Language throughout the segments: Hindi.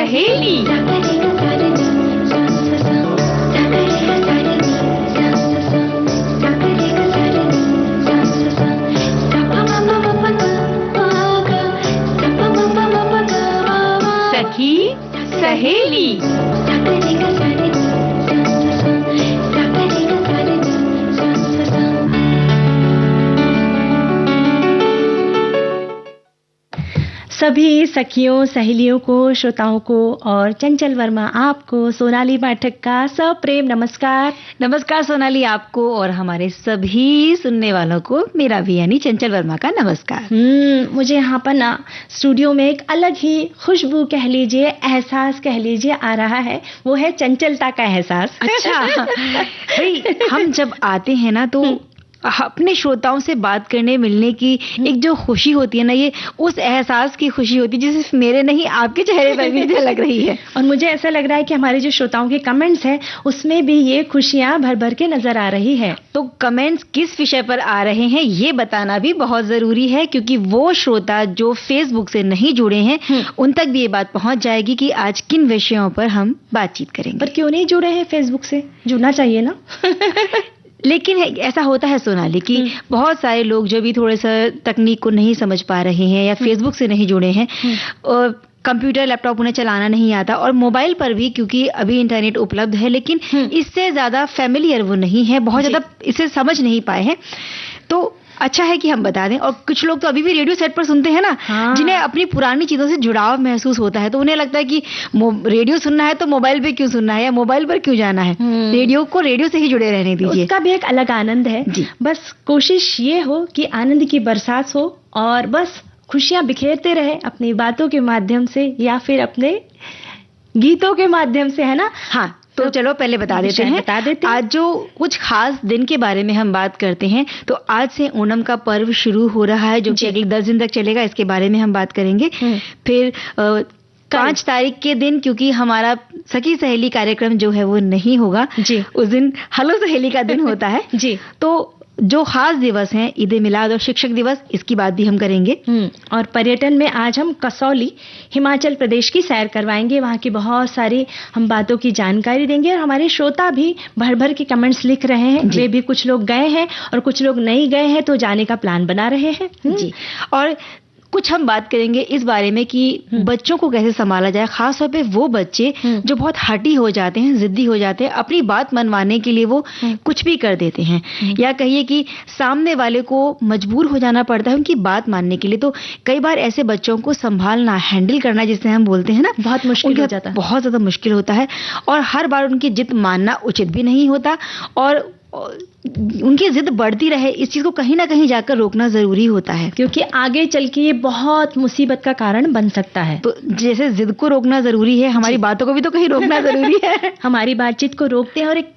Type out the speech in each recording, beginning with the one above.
सहेली। सखी सहेली। सभी सखियों सहेलियों को, श्रोताओं को और चंचल वर्मा आपको, सोनाली पाठक का सप्रेम नमस्कार। नमस्कार सोनाली, आपको और हमारे सभी सुनने वालों को मेरा भी यानी चंचल वर्मा का नमस्कार। मुझे यहाँ पर ना स्टूडियो में एक अलग ही खुशबू कह लीजिए, एहसास कह लीजिए आ रहा है, वो है चंचलता का एहसास। अच्छा भाई, हम जब आते हैं ना तो अपने श्रोताओं से बात करने मिलने की एक जो खुशी होती है ना, ये उस एहसास की खुशी होती है जो सिर्फ मेरे नहीं आपके चेहरे पर भी लग रही है। और मुझे ऐसा लग रहा है कि हमारे जो श्रोताओं के कमेंट्स हैं उसमें भी ये खुशियां भर भर के नजर आ रही है। तो कमेंट्स किस विषय पर आ रहे हैं ये बताना भी बहुत जरूरी है, क्योंकि वो श्रोता जो फेसबुक से नहीं जुड़े हैं उन तक भी ये बात पहुंच जाएगी कि आज किन विषयों पर हम बातचीत करेंगे। पर क्यों नहीं जुड़े हैं फेसबुक से? जुड़ना चाहिए ना। लेकिन ऐसा होता है सोनाली कि बहुत सारे लोग जो भी थोड़े सा तकनीक को नहीं समझ पा रहे हैं या फेसबुक से नहीं जुड़े हैं, कंप्यूटर लैपटॉप उन्हें चलाना नहीं आता, और मोबाइल पर भी क्योंकि अभी इंटरनेट उपलब्ध है लेकिन इससे ज्यादा फैमिलियर वो नहीं है, बहुत ज्यादा इसे समझ नहीं पाए हैं। तो अच्छा है कि हम बता दें। और कुछ लोग तो अभी भी रेडियो सेट पर सुनते हैं ना, जिन्हें अपनी पुरानी चीजों से जुड़ाव महसूस होता है, तो उन्हें लगता है कि रेडियो सुनना है तो मोबाइल पे क्यों सुनना है या मोबाइल पर क्यों जाना है, रेडियो को रेडियो से ही जुड़े रहने दीजिए। उसका भी एक अलग आनंद है। बस कोशिश ये हो कि आनंद की बरसात हो और बस खुशियां बिखेरते रहे अपनी बातों के माध्यम से या फिर अपने गीतों के माध्यम से, है ना। हाँ, तो चलो पहले बता देते हैं आज जो कुछ खास दिन के बारे में हम बात करते हैं। तो आज से ओणम का पर्व शुरू हो रहा है जो कि अगले 10 दिन तक चलेगा, इसके बारे में हम बात करेंगे। फिर 5 तारीख के दिन, क्योंकि हमारा सखी सहेली कार्यक्रम जो है वो नहीं होगा जी, उस दिन हेलो सहेली का दिन होता है जी। तो जो खास दिवस हैं, ईद ए मिलाद और शिक्षक दिवस, इसकी बात भी हम करेंगे। और पर्यटन में आज हम कसौली हिमाचल प्रदेश की सैर करवाएंगे, वहाँ की बहुत सारी हम बातों की जानकारी देंगे। और हमारे श्रोता भी भर भर के कमेंट्स लिख रहे हैं, वे भी कुछ लोग गए हैं और कुछ लोग नहीं गए हैं, तो जाने का प्लान बना रहे हैं जी। और कुछ हम बात करेंगे इस बारे में कि बच्चों को कैसे संभाला जाए, खास तौर पे वो बच्चे जो बहुत हठी हो जाते हैं, जिद्दी हो जाते हैं, अपनी बात मनवाने के लिए वो कुछ भी कर देते हैं, या कहिए कि सामने वाले को मजबूर हो जाना पड़ता है उनकी बात मानने के लिए। तो कई बार ऐसे बच्चों को संभालना, हैंडल करना जिसे हम बोलते हैं ना, बहुत मुश्किल हो जाता है, बहुत ज्यादा मुश्किल होता है। और हर बार उनकी जिद मानना उचित भी नहीं होता, और उनकी जिद बढ़ती रहे, इस चीज को कहीं ना कहीं जाकर रोकना जरूरी होता है, क्योंकि आगे चल के ये बहुत मुसीबत का कारण बन सकता है। तो जैसे जिद को रोकना जरूरी है, हमारी बातों को भी तो कहीं रोकना जरूरी है। हमारी बातचीत को रोकते हैं और एक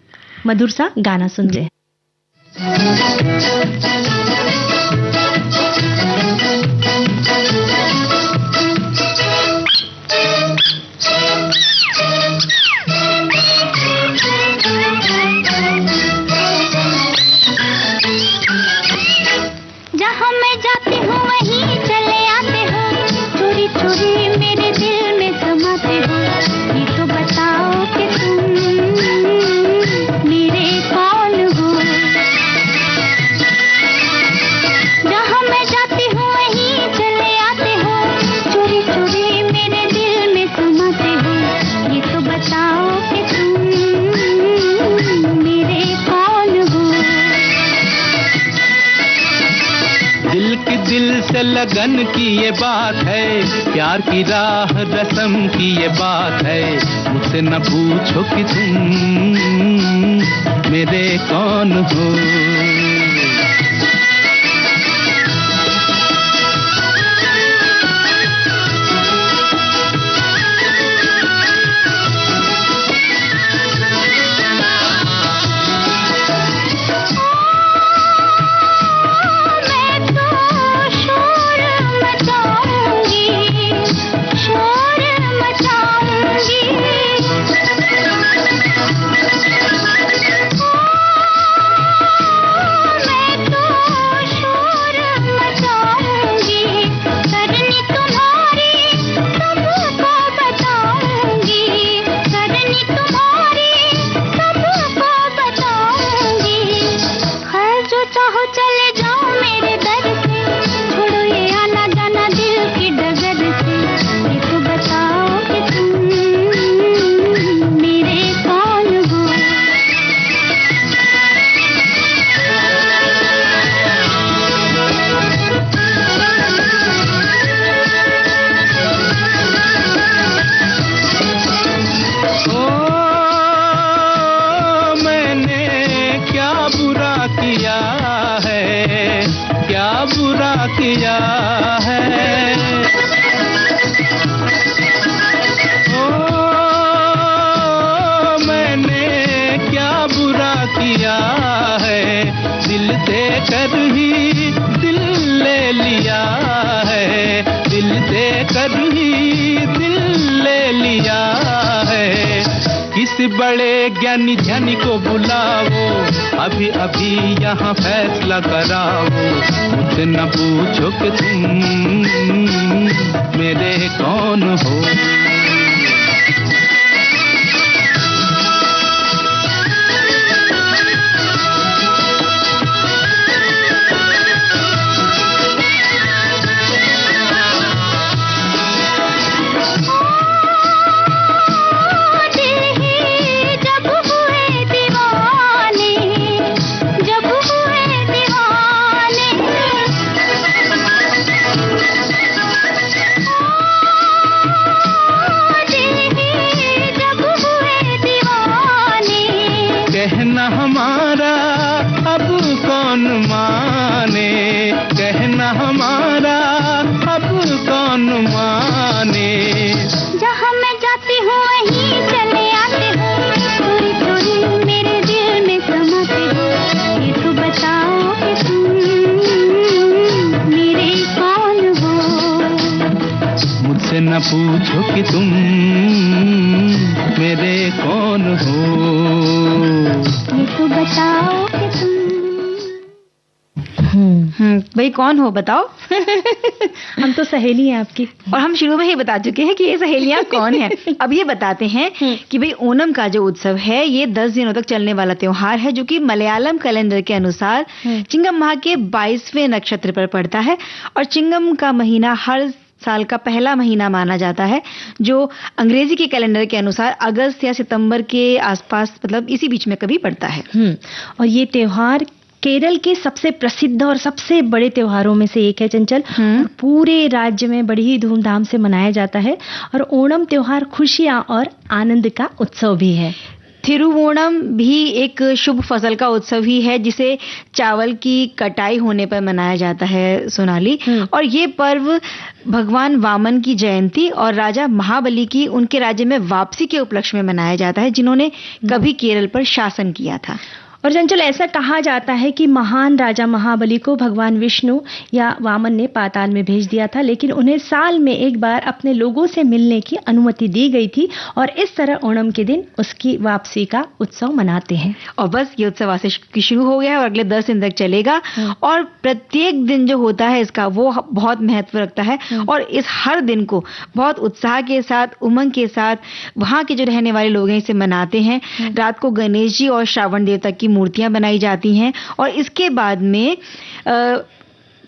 मधुर सा गाना सुनते हैं। जहाँ मैं जाती हूँ वहीं चले आते हो, चोरी चोरी मेरे दिल में समाते हो। ये तो बताओ कि तुम मेरे कौन हो। जहाँ मैं जाती हूँ वहीं चले आते हो, चोरी चोरी मेरे दिल में समाते हो। ये तो बताओ कि तुम मेरे कौन हो। दिल की दिल से लगन की ये बात है, प्यार की राह रस्म की ये बात है। मुझसे न पूछो कि तुम मेरे कौन हो। किसी बड़े ज्ञानी ध्यानी को बुलाओ, अभी अभी यहाँ फैसला कराओ। मुझसे न पूछो कि तुम मेरे कौन हो। कहना हमारा अब कौन माने, कहना हमारा अब कौन माने। जहाँ मैं जाती हूँ वहीं चले आते हो, चोरी चोरी मेरे दिल में समाते हो। ये तो बताओ कि तुम मेरे कौन हो। मुझसे न पूछो कि तुम मेरे कौन हो। ये तो बताओ कि तुम भाई कौन हो बताओ। हम तो सहेली हैं आपकी, और हम शुरू में ही बता चुके हैं कि ये सहेलियां कौन हैं। अब ये बताते हैं कि भाई ओणम का जो उत्सव है ये 10 दिनों तक चलने वाला त्योहार है, जो कि मलयालम कैलेंडर के अनुसार चिंगम माह के 22वें नक्षत्र पर पड़ता है। और चिंगम का महीना हर साल का पहला महीना माना जाता है, जो अंग्रेजी के कैलेंडर के अनुसार अगस्त या सितंबर के आसपास, मतलब इसी बीच में कभी पड़ता है। और ये त्योहार केरल के सबसे प्रसिद्ध और सबसे बड़े त्योहारों में से एक है चंचल। और पूरे राज्य में बड़ी ही धूमधाम से मनाया जाता है। और ओणम त्योहार खुशियां और आनंद का उत्सव भी है। थिरुवोणम भी एक शुभ फसल का उत्सव ही है, जिसे चावल की कटाई होने पर मनाया जाता है सोनाली। और ये पर्व भगवान वामन की जयंती और राजा महाबली की उनके राज्य में वापसी के उपलक्ष्य में मनाया जाता है, जिन्होंने कभी केरल पर शासन किया था। और चंचल ऐसा कहा जाता है कि महान राजा महाबली को भगवान विष्णु या वामन ने पाताल में भेज दिया था, लेकिन उन्हें साल में एक बार अपने लोगों से मिलने की अनुमति दी गई थी। और इस तरह ओणम के दिन उसकी वापसी का उत्सव मनाते हैं। और बस ये उत्सव आज से शुरू हो गया है और अगले 10 दिन तक चलेगा। और प्रत्येक दिन जो होता है इसका वो बहुत महत्व रखता है। और इस हर दिन को बहुत उत्साह के साथ, उमंग के साथ वहाँ के जो रहने वाले लोग हैं इसे मनाते हैं। रात को गणेश जी और श्रावण देवता की मूर्तियां बनाई जाती हैं। और इसके बाद में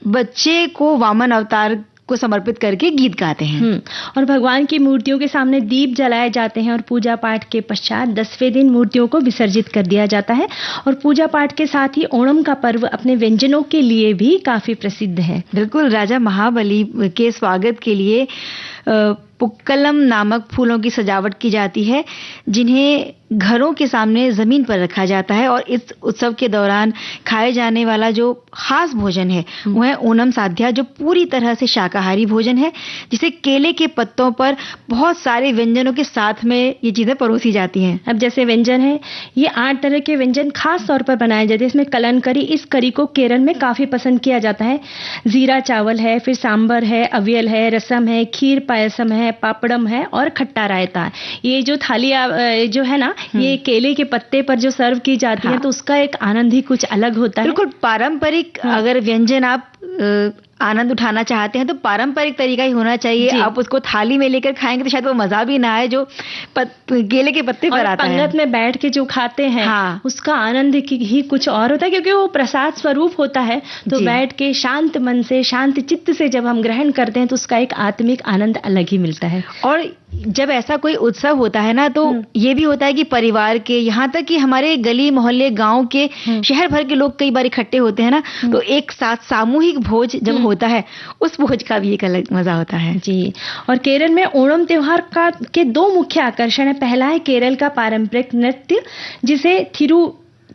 बच्चे को वामन अवतार को समर्पित करके गीत गाते हैं। और भगवान की मूर्तियों के सामने दीप जलाए जाते हैं। और पूजा पाठ के पश्चात 10वें दिन मूर्तियों को विसर्जित कर दिया जाता है। और पूजा पाठ के साथ ही ओणम का पर्व अपने व्यंजनों के लिए भी काफी प्रसिद्ध है। बिल्कुल, राजा महाबली के स्वागत के लिए पुक्कलम नामक फूलों की सजावट की जाती है, जिन्हें घरों के सामने जमीन पर रखा जाता है। और इस उत्सव के दौरान खाए जाने वाला जो खास भोजन है वह है ओणम साध्या, जो पूरी तरह से शाकाहारी भोजन है, जिसे केले के पत्तों पर बहुत सारे व्यंजनों के साथ में ये चीजें परोसी जाती हैं। अब जैसे व्यंजन है, ये 8 तरह के व्यंजन खास तौर पर बनाए जाते हैं। इसमें कलन करी, इस करी को केरल में काफी पसंद किया जाता है। जीरा चावल है, फिर सांबर है, अवियल है, रसम है, खीर पायसम है, पापड़म है और खट्टा रायता। ये जो थाली जो है ना, ये केले के पत्ते पर जो सर्व की जाती है, तो उसका एक आनंद ही कुछ अलग होता है। बिल्कुल पारंपरिक अगर व्यंजन आप आनंद उठाना चाहते हैं तो पारंपरिक तरीका ही होना चाहिए। आप उसको थाली में लेकर खाएंगे तो शायद वो मजा भी ना आए जो केले के पत्ते पर आता है। पंगत में बैठ के जो खाते हैं उसका आनंद ही कुछ और होता है, क्योंकि वो प्रसाद स्वरूप होता है। तो बैठ के शांत मन से, शांत चित्त से जब हम ग्रहण करते हैं तो उसका एक आत्मिक आनंद अलग ही मिलता है। और जब ऐसा कोई उत्सव होता है ना, तो ये भी होता है कि परिवार के, यहाँ तक कि हमारे गली मोहल्ले गांव के, शहर भर के लोग कई बार इकट्ठे होते हैं ना, तो एक साथ सामूहिक भोज जब होता है, उस भोज का भी एक अलग मजा होता है। जी। और केरल में ओणम त्योहार के 2 मुख्य आकर्षण है। पहला है केरल का पारंपरिक नृत्य, जिसे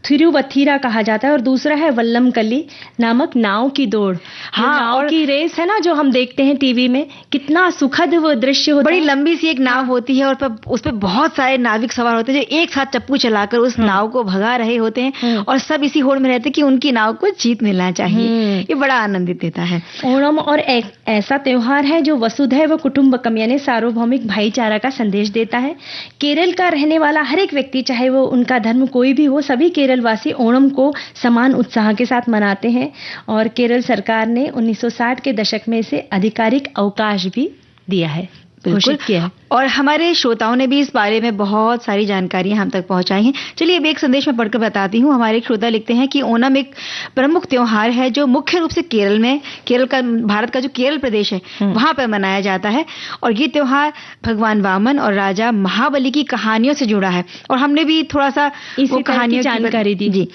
थिरुवथिरा कहा जाता है और दूसरा है वल्लमकल्ली नामक नाव की दौड़। हाँ, नाव और की रेस है ना जो हम देखते हैं टीवी में, कितना सुखद वो दृश्य होता बड़ी है। लंबी सी एक नाव होती है और उस पे बहुत सारे नाविक सवार होते हैं जो एक साथ चप्पू चलाकर उस नाव को भगा रहे होते हैं और सब इसी होड़ में रहते हैं कि उनकी नाव को जीत मिलना चाहिए। ये बड़ा आनंदित देता है। ओणम और एक ऐसा त्योहार है जो वसुधैव कुटुंबकम यानी सार्वभौमिक भाईचारा का संदेश देता है। केरल का रहने वाला हर एक व्यक्ति, चाहे वो उनका धर्म कोई भी हो, सभी केरलवासी ओणम को समान उत्साह के साथ मनाते हैं और केरल सरकार ने 1960 के दशक में इसे आधिकारिक अवकाश भी दिया है, घोषित किया है। और हमारे श्रोताओं ने भी इस बारे में बहुत सारी जानकारियां हम तक पहुंचाई हैं। चलिए अब एक संदेश में पढ़कर बताती हूं। हमारे एक श्रोता लिखते हैं कि ओणम एक प्रमुख त्योहार है जो मुख्य रूप से केरल का, भारत का जो केरल प्रदेश है वहां पर मनाया जाता है और ये त्योहार भगवान वामन और राजा महाबली की कहानियों से जुड़ा है और हमने भी थोड़ा सा वो कहानियों की जानकारी दी जी।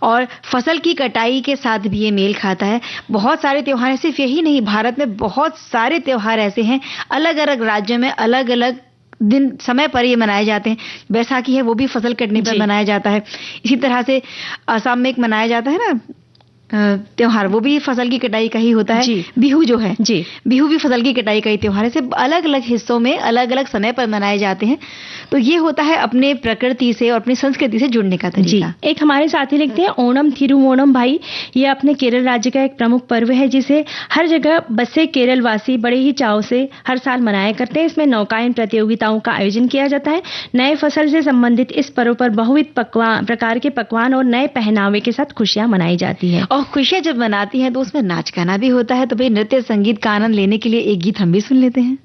और फसल की कटाई के साथ भी ये मेल खाता है। बहुत सारे त्योहार हैं, सिर्फ यही नहीं, भारत में बहुत सारे त्योहार ऐसे हैं, अलग अलग राज्यों में अलग अलग दिन समय पर ये मनाए जाते हैं। बैसाखी है वो भी फसल कटने पर मनाया जाता है। इसी तरह से असम में एक मनाया जाता है ना त्योहार, वो भी फसल की कटाई का ही होता है। बिहू जो है जी, बिहू भी फसल की कटाई का ही त्योहार है। सिर्फ अलग अलग हिस्सों में अलग अलग समय पर मनाए जाते हैं। तो ये होता है अपने प्रकृति से और अपनी संस्कृति से जुड़ने का तरीका। एक हमारे साथी लिखते हैं ओणम थिरुवोणम भाई, ये अपने केरल राज्य का एक प्रमुख पर्व है जिसे हर जगह बसे केरल वासी बड़े ही चाव से हर साल मनाया करते हैं। इसमें नौकायन प्रतियोगिताओं का आयोजन किया जाता है। नए फसल से संबंधित इस पर्व पर बहुविध प्रकार के पकवान और नए पहनावे के साथ खुशियां मनाई जाती है। और खुशियां जब मनाती हैं तो उसमें नाच गाना भी होता है। तो भाई नृत्य संगीत का आनंद लेने के लिए एक गीत हम भी सुन लेते हैं।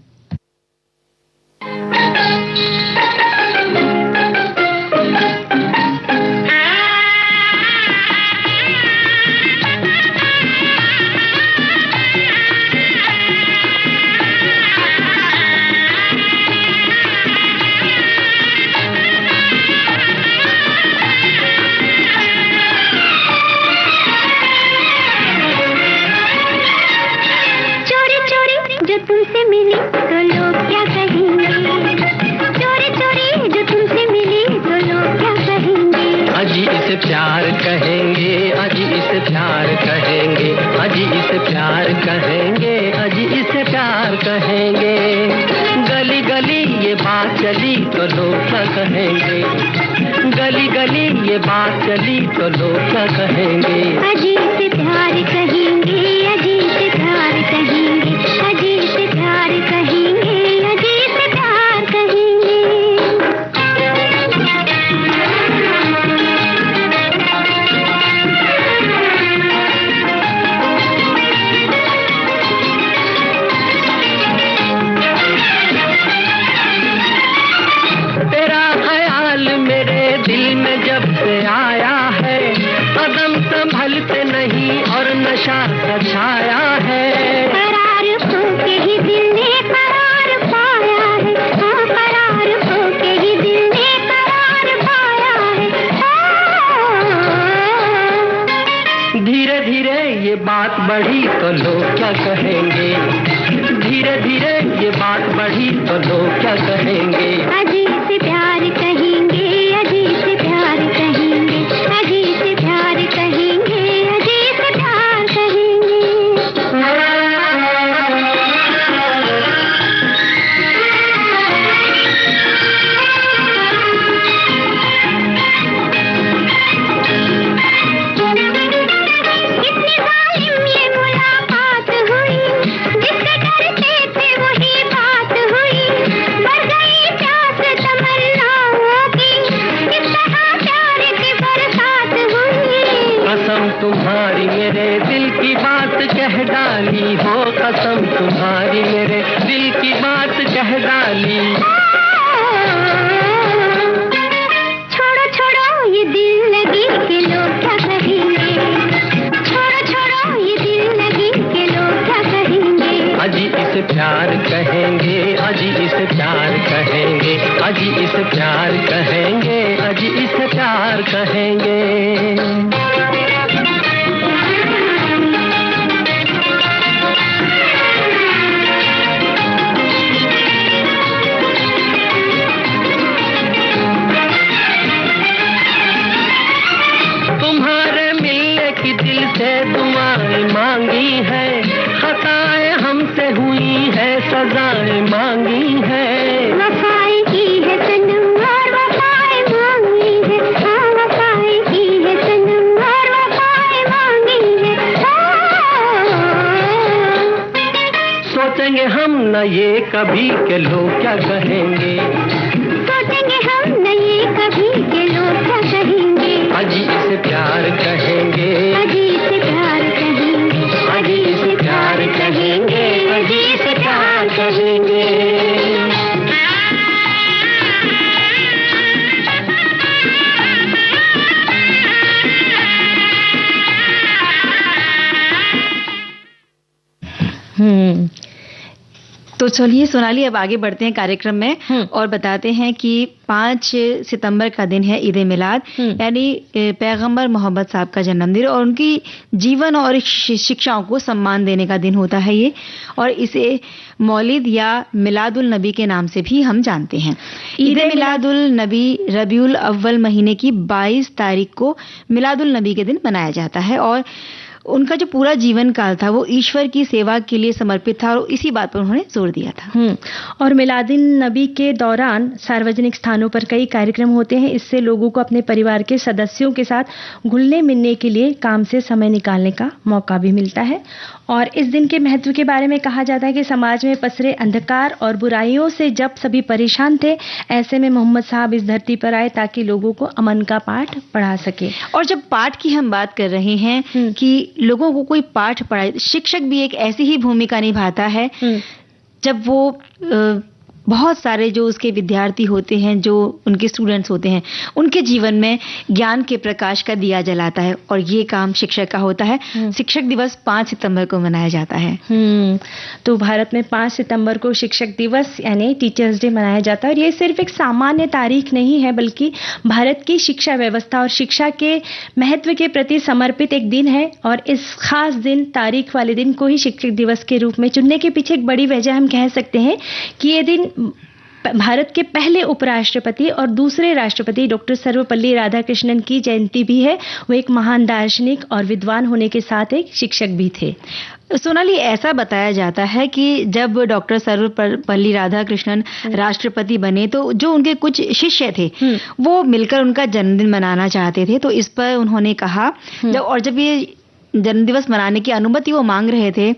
तुमसे मिली तो लोग क्या कहेंगे, चोरी चोरी जो तुमसे मिली तो लोग क्या कहेंगे। अजी इसे प्यार कहेंगे, अजी इसे प्यार कहेंगे, अजी इसे प्यार कहेंगे, अजी इसे प्यार कहेंगे। गली गली ये बात चली तो लोग क्या कहेंगे, गली गली ये बात चली तो लोग क्या कहेंगे। अजी इसे प्यार कहेंगे, अजी इसे प्यार कहेंगे, अजी इसे प्यार कहेंगे, अजी इसे प्यार कहेंगे। तेरा ख्याल मेरे दिल में जब से आया है, कदम संभलते नहीं और नशा छाया है। करार होके ही दिल ने करार पाया है, हाँ करार होके ही दिल ने करार पाया है। धीरे धीरे ये बात बढ़ी तो लोग क्या कहेंगे, धीरे धीरे ये बात बढ़ी तो लोग क्या कहेंगे। अजी से प्यार कहेंगे, अजी से प्यार कहेंगे, अजी से प्यार कहेंगे, अजी से प्यार कहेंगे। इतनी जालिम ये मुलाकात हुई, जिससे डरते थे वही बात हुई। बढ़ गई प्यास तमन्नाओं की, इस तरह प्यार की बरसात हुई। कसम तुम्हारी मेरे दिल की बात कह डाली हो, कसम तुम्हारी मेरे दिल की बात कह डाली। छोड़ो छोड़ो ये दिल लगी के लोग क्या कहेंगे, छोड़ो छोड़ो ये दिल लगी के लोग क्या कहेंगे। अजी इसे प्यार कहेंगे, अजी इसे प्यार कहेंगे, अजी इसे प्यार कहेंगे, अजी इसे प्यार कहेंगे। रज़ाएं मांगी है, वफाएं की है सनम और वफाएं मांगी है, हाँ वफाएं की है सनम और वफाएं मांगी है। सोचेंगे हम न ये कभी के लोग क्या कहेंगे, सोचेंगे हम न ये कभी के लोग क्या कहेंगे, अजी इसे प्यार कहेंगे, अजी इसे प्यार कहेंगे, अजी इसे प्यार कहेंगे, अजी इसे प्यार कहेंगे। तो चलिए सोनाली, अब आगे बढ़ते हैं कार्यक्रम में और बताते हैं कि 5 सितंबर का दिन है ईद मिलाद, यानी पैगंबर मोहम्मद साहब का जन्मदिन और उनकी जीवन और शिक्षाओं को सम्मान देने का दिन होता है ये, और इसे मौलिद या मिलादुल नबी के नाम से भी हम जानते हैं। ईद मिलादुल नबी रबीउल अव्वल महीने की 22 तारीख को मिलादुल नबी के दिन मनाया जाता है और उनका जो पूरा जीवन काल था वो ईश्वर की सेवा के लिए समर्पित था और इसी बात पर उन्होंने जोर दिया था। और मिलादुन नबी के दौरान सार्वजनिक स्थानों पर कई कार्यक्रम होते हैं। इससे लोगों को अपने परिवार के सदस्यों के साथ घुलने मिलने के लिए काम से समय निकालने का मौका भी मिलता है। और इस दिन के महत्व के बारे में कहा जाता है कि समाज में पसरे अंधकार और बुराइयों से जब सभी परेशान थे, ऐसे में मोहम्मद साहब इस धरती पर आए ताकि लोगों को अमन का पाठ पढ़ा सके। और जब पाठ की हम बात कर रहे हैं कि लोगों को कोई पाठ पढ़ाए, शिक्षक भी एक ऐसी ही भूमिका निभाता है जब वो बहुत सारे जो उसके विद्यार्थी होते हैं, जो उनके स्टूडेंट्स होते हैं, उनके जीवन में ज्ञान के प्रकाश का दिया जलाता है और ये काम शिक्षक का होता है। शिक्षक दिवस 5 सितंबर को मनाया जाता है। तो भारत में 5 सितंबर को शिक्षक दिवस यानी टीचर्स डे मनाया जाता है और ये सिर्फ एक सामान्य तारीख नहीं है, बल्कि भारत की शिक्षा व्यवस्था और शिक्षा के महत्व के प्रति समर्पित एक दिन है। और इस खास दिन, तारीख वाले दिन को ही शिक्षक दिवस के रूप में चुनने के पीछे एक बड़ी वजह हम कह सकते हैं कि ये दिन भारत के पहले उपराष्ट्रपति और दूसरे राष्ट्रपति डॉक्टर सर्वपल्ली राधाकृष्णन की जयंती भी है। वो एक महान दार्शनिक और विद्वान होने के साथ एक शिक्षक भी थे। सोनाली, ऐसा बताया जाता है कि जब डॉक्टर सर्वपल्ली राधाकृष्णन राष्ट्रपति बने तो जो उनके कुछ शिष्य थे वो मिलकर उनका जन्मदिन मनाना चाहते थे। तो इस पर उन्होंने कहा, जब ये जन्मदिवस मनाने की अनुमति वो मांग रहे थे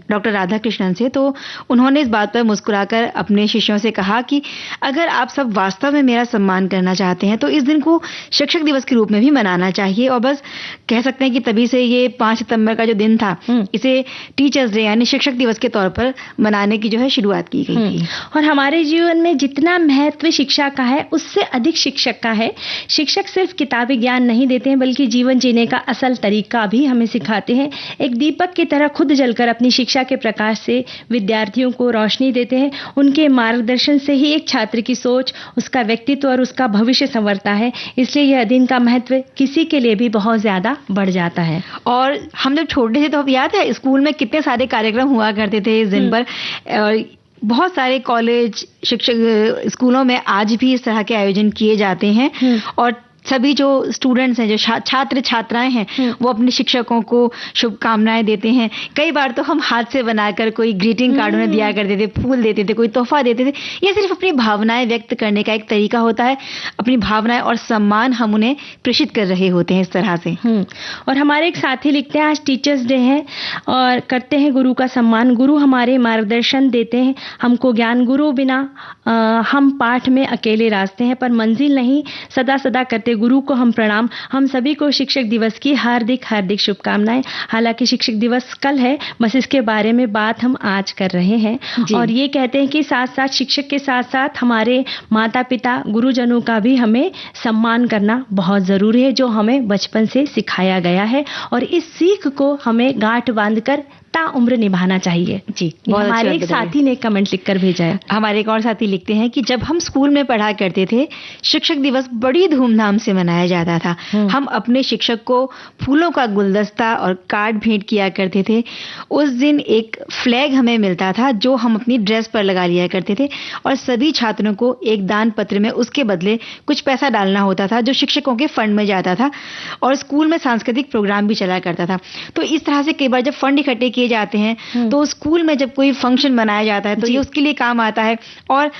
डॉक्टर राधाकृष्णन से, तो उन्होंने इस बात पर मुस्कुराकर अपने शिष्यों से कहा कि अगर आप सब वास्तव में मेरा सम्मान करना चाहते हैं तो इस दिन को शिक्षक दिवस के रूप में भी मनाना चाहिए। और बस कह सकते हैं कि तभी से ये 5 सितंबर का जो दिन था, इसे टीचर्स डे यानी शिक्षक दिवस के तौर पर मनाने की जो है शुरुआत की गई थी। और हमारे जीवन में जितना महत्व शिक्षा का है, उससे अधिक शिक्षक का है। शिक्षक सिर्फ किताबी ज्ञान नहीं देते हैं, बल्कि जीवन जीने का असल तरीका भी हमें सिखाते हैं। एक दीपक की तरह खुद जलकर अपनी शिक्षा के प्रकाश से विद्यार्थियों को रोशनी देते हैं। उनके मार्गदर्शन से ही एक छात्र की सोच, उसका व्यक्तित्व और उसका भविष्य संवरता है। इसलिए यह दिन का महत्व किसी के लिए भी बहुत ज्यादा बढ़ जाता है। और हम जब छोटे थे तो अब याद है स्कूल में कितने सारे कार्यक्रम हुआ करते थे इस दिन पर। बहुत सारे कॉलेज, शिक्षक स्कूलों में आज भी इस तरह के आयोजन किए जाते हैं और सभी जो स्टूडेंट्स हैं, जो छात्र छात्राएं हैं, वो अपने शिक्षकों को शुभकामनाएं देते हैं। कई बार तो हम हाथ से बनाकर कोई ग्रीटिंग कार्ड उन्हें दिया करते थे, फूल देते थे, कोई तोहफा देते थे। ये सिर्फ अपनी भावनाएं व्यक्त करने का एक तरीका होता है। अपनी भावनाएं और सम्मान हम उन्हें प्रेषित कर रहे होते हैं इस तरह से। और हमारे एक साथी लिखते हैं, आज टीचर्स डे है और करते हैं गुरु का सम्मान। गुरु हमारे मार्गदर्शन देते हैं हमको ज्ञान। गुरु बिना हम पाठ में अकेले रास्ते हैं, पर मंजिल नहीं। सदा सदा करते गुरु को हम प्रणाम। हम सभी को शिक्षक दिवस की हार्दिक हार्दिक शुभकामनाएं। हालांकि शिक्षक दिवस कल है, बस इसके बारे में बात हम आज कर रहे हैं। और ये कहते हैं कि साथ साथ शिक्षक के साथ साथ हमारे माता पिता, गुरुजनों का भी हमें सम्मान करना बहुत जरूरी है, जो हमें बचपन से सिखाया गया है। और इस सीख को हमें गांठ बांधकर ता उम्र निभाना चाहिए। जी, हमारे एक साथी ने कमेंट लिखकर भेजा है। हमारे एक और साथी लिखते हैं कि जब हम स्कूल में पढ़ा करते थे, शिक्षक दिवस बड़ी धूमधाम से मनाया जाता था। हम अपने शिक्षक को फूलों का गुलदस्ता और कार्ड भेंट किया करते थे। उस दिन एक फ्लैग हमें मिलता था जो हम अपनी ड्रेस पर लगा लिया करते थे और सभी छात्रों को एक दान पत्र में उसके बदले कुछ पैसा डालना होता था, जो शिक्षकों के फंड में जाता था। और स्कूल में सांस्कृतिक प्रोग्राम भी चला करता था। तो इस तरह से कई बार जब फंड इकट्ठे किए जाते हैं, तो स्कूल में जब कोई फंक्शन मनाया जाता है तो ये उसके लिए काम आता है। और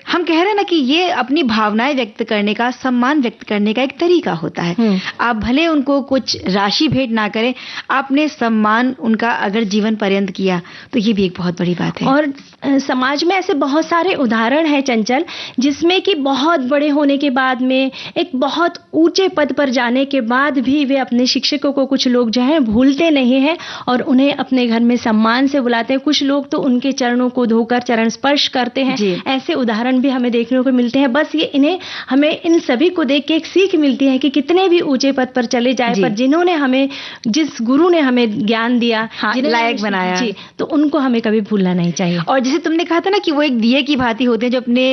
हम कह रहे हैं ना कि ये अपनी भावनाएं व्यक्त करने का, सम्मान व्यक्त करने का एक तरीका होता है। आप भले उनको कुछ राशि भेंट ना करें, आपने सम्मान उनका अगर जीवन पर्यंत किया तो ये भी एक बहुत बड़ी बात है। और समाज में ऐसे बहुत सारे उदाहरण हैं चंचल, जिसमें कि बहुत बड़े होने के बाद में, एक बहुत ऊंचे पद पर जाने के बाद भी वे अपने शिक्षकों को, कुछ लोग जो हैं भूलते नहीं हैं और उन्हें अपने घर में सम्मान से बुलाते हैं। कुछ लोग तो उनके चरणों को धोकर चरण स्पर्श करते हैं। ऐसे उदाहरण भी हमें देखने को मिलते हैं। बस ये हमें इन सभी को देख के एक सीख मिलती है कि कितने भी ऊंचे पद पर चले जाए, पर जिन्होंने हमें, जिस गुरु ने हमें ज्ञान दिया, लायक बनाया, तो उनको हमें कभी भूलना नहीं चाहिए। और जैसे तुमने कहा था ना कि वो एक दिए की भांति होते हैं जो अपने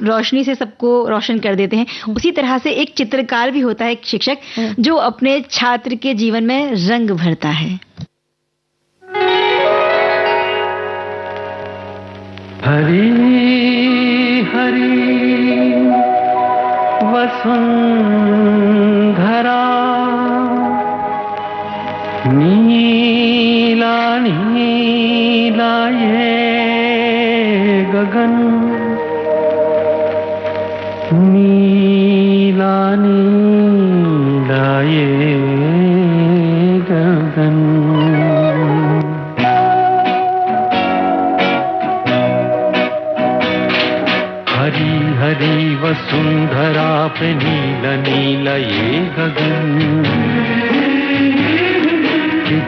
रोशनी से सबको रोशन कर देते हैं, उसी तरह से एक चित्रकार भी होता है, एक शिक्षक, जो अपने छात्र के जीवन में रंग भरता है। हरी हरी वसुंधरा, नीला नीला ये गगन, नीला नीला ये गगन। हरी हरी वसुंधरा पे नीला नीला ये गगन,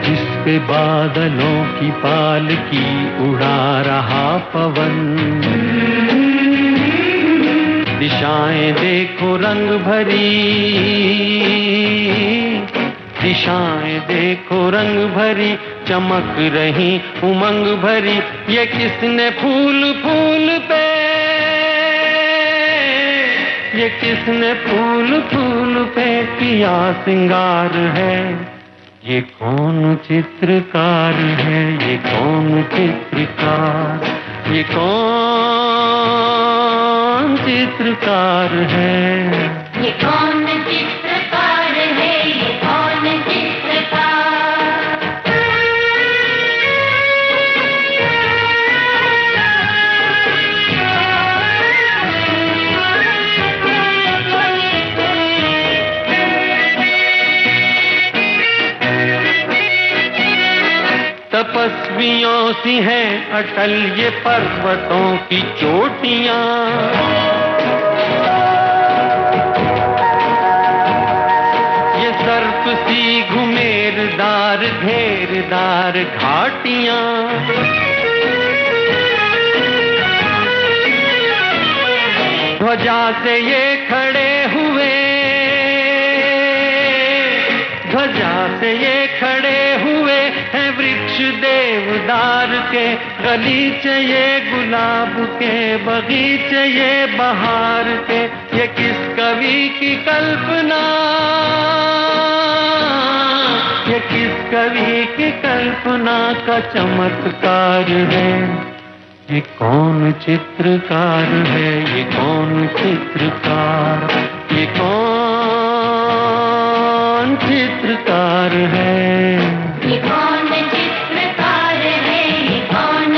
जिस पे बादलों की पालकी उड़ा रहा पवन। दिशाएं देखो रंग भरी, दिशाएं देखो रंग भरी, चमक रही उमंग भरी। ये किसने फूल फूल पे, ये किसने फूल फूल पे किया सिंगार है। ये कौन चित्रकार है, ये कौन चित्रकार, ये कौन चित्रकार है, ये कौन चित्रकार है, ये कौन तपस्वियों सी हैं अटल ये पर्वतों की चोटियां। ये सर्प सी घुमेरदार घेरदार घाटियां। ध्वजा से ये खड़े हुए, ध्वजा से ये खड़े हुए हैं वृक्ष देवदार के। गलीचे ये गुलाब के, बगीचे ये बहार के। ये किस कवि की कल्पना, ये किस कवि की कल्पना का चमत्कार है। ये कौन चित्रकार है, ये कौन चित्रकार, ये कौन चित्रकार है, ये कौन चित्रकार है, ये कौन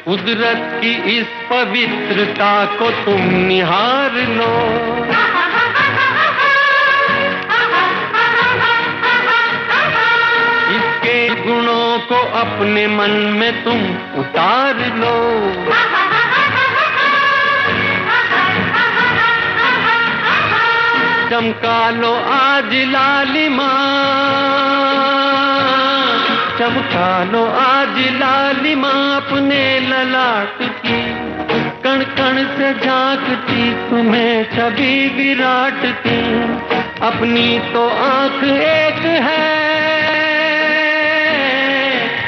कुदरत की इस पवित्रता को तुम निहार लो। इसके गुणों को अपने मन में तुम उतार लो। चमका लो आज लालिमा, चमका लो आज लालिमा अपने ललाट की। कण कण से झांकती तुम्हें छवि विराट की। अपनी तो आंख एक है,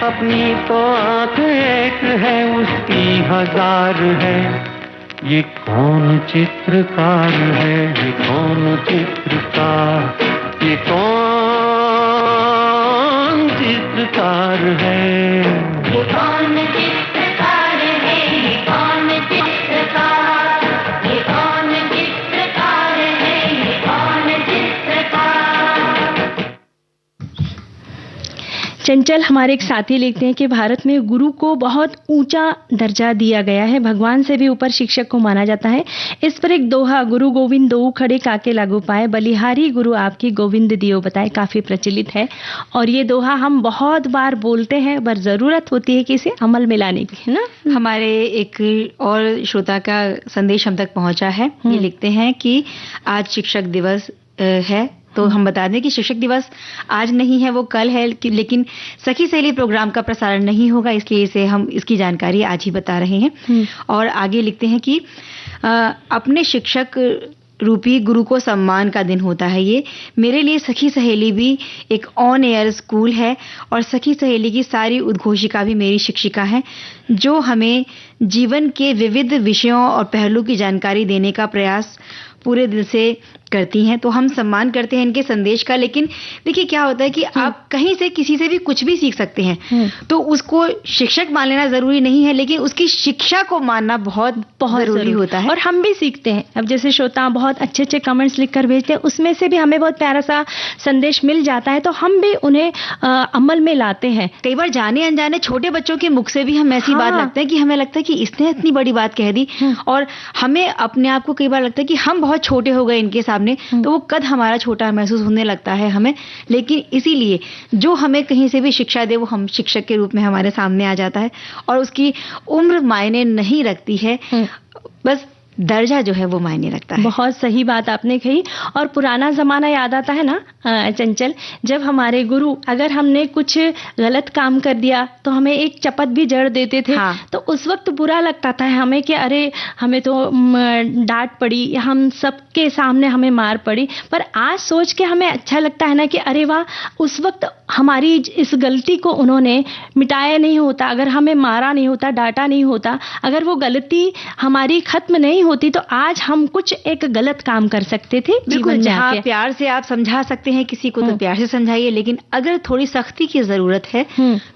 अपनी तो आंख एक है, उसकी हजार है। ये कौन चित्रकार है, ये कौन चित्रकार, ये कौन चित्रकार है। ये कौन चित्रकार है, ये कौन चित्रकार, ये कौन चित्रकार है, ये कौन चित्रकार। चंचल, हमारे एक साथी लिखते हैं कि भारत में गुरु को बहुत ऊंचा दर्जा दिया गया है, भगवान से भी ऊपर शिक्षक को माना जाता है। इस पर एक दोहा, गुरु गोविंद दोऊ खड़े काके लागू पाए, बलिहारी गुरु आपकी गोविंद दियो बताए, काफी प्रचलित है। और ये दोहा हम बहुत बार बोलते हैं, पर जरूरत होती है कि इसे अमल में लाने की, है ना। हमारे एक और श्रोता का संदेश हम तक पहुंचा है। ये लिखते हैं कि आज शिक्षक दिवस है, तो हम बता दें कि शिक्षक दिवस आज नहीं है, वो कल है, लेकिन सखी सहेली प्रोग्राम का प्रसारण नहीं होगा, इसलिए इसे हम इसकी जानकारी आज ही बता रहे हैं। और आगे लिखते हैं कि अपने शिक्षक रूपी गुरु को सम्मान का दिन होता है ये। मेरे लिए सखी सहेली भी एक ऑन एयर स्कूल है और सखी सहेली की सारी उद्घोषिका भी मेरी शिक्षिका है, जो हमें जीवन के विविध विषयों और पहलू की जानकारी देने का प्रयास पूरे दिल से करती हैं। तो हम सम्मान करते हैं इनके संदेश का। लेकिन देखिए क्या होता है कि आप कहीं से किसी से भी कुछ भी सीख सकते हैं, तो उसको शिक्षक मान लेना जरूरी नहीं है, लेकिन उसकी शिक्षा को मानना बहुत जरूरी होता है। और हम भी सीखते हैं। अब जैसे श्रोता बहुत अच्छे अच्छे कमेंट्स लिखकर भेजते हैं, उसमें से भी हमें बहुत प्यारा सा संदेश मिल जाता है, तो हम भी उन्हें अमल में लाते हैं। कई बार जाने अनजाने छोटे बच्चों के मुख से भी हम ऐसी बात लगता है कि हमें लगता है कि इसने इतनी बड़ी बात कह दी, और हमें अपने आप को कई बार लगता है कि हम बहुत छोटे हो गए इनके सामने, तो वो कद हमारा छोटा महसूस होने लगता है हमें। लेकिन इसीलिए जो हमें कहीं से भी शिक्षा दे, वो हम शिक्षक के रूप में हमारे सामने आ जाता है, और उसकी उम्र मायने नहीं रखती है, बस दर्जा जो है वो मायने रखता है। बहुत सही बात आपने कही। और पुराना जमाना याद आता है ना चंचल, जब हमारे गुरु, अगर हमने कुछ गलत काम कर दिया तो हमें एक चपत भी जड़ देते थे। तो उस वक्त बुरा लगता था हमें कि अरे हमें तो डांट पड़ी, या हम सबके सामने हमें मार पड़ी। पर आज सोच के हमें अच्छा लगता है ना कि अरे वाह, उस वक्त हमारी इस गलती को उन्होंने मिटाया नहीं होता, अगर हमें मारा नहीं होता, डांटा नहीं होता, अगर वो गलती हमारी खत्म नहीं होती, तो आज हम कुछ एक गलत काम कर सकते थे। बिल्कुल, जहाँ प्यार से आप समझा सकते हैं किसी को, तो प्यार से समझाइए, लेकिन अगर थोड़ी सख्ती की जरूरत है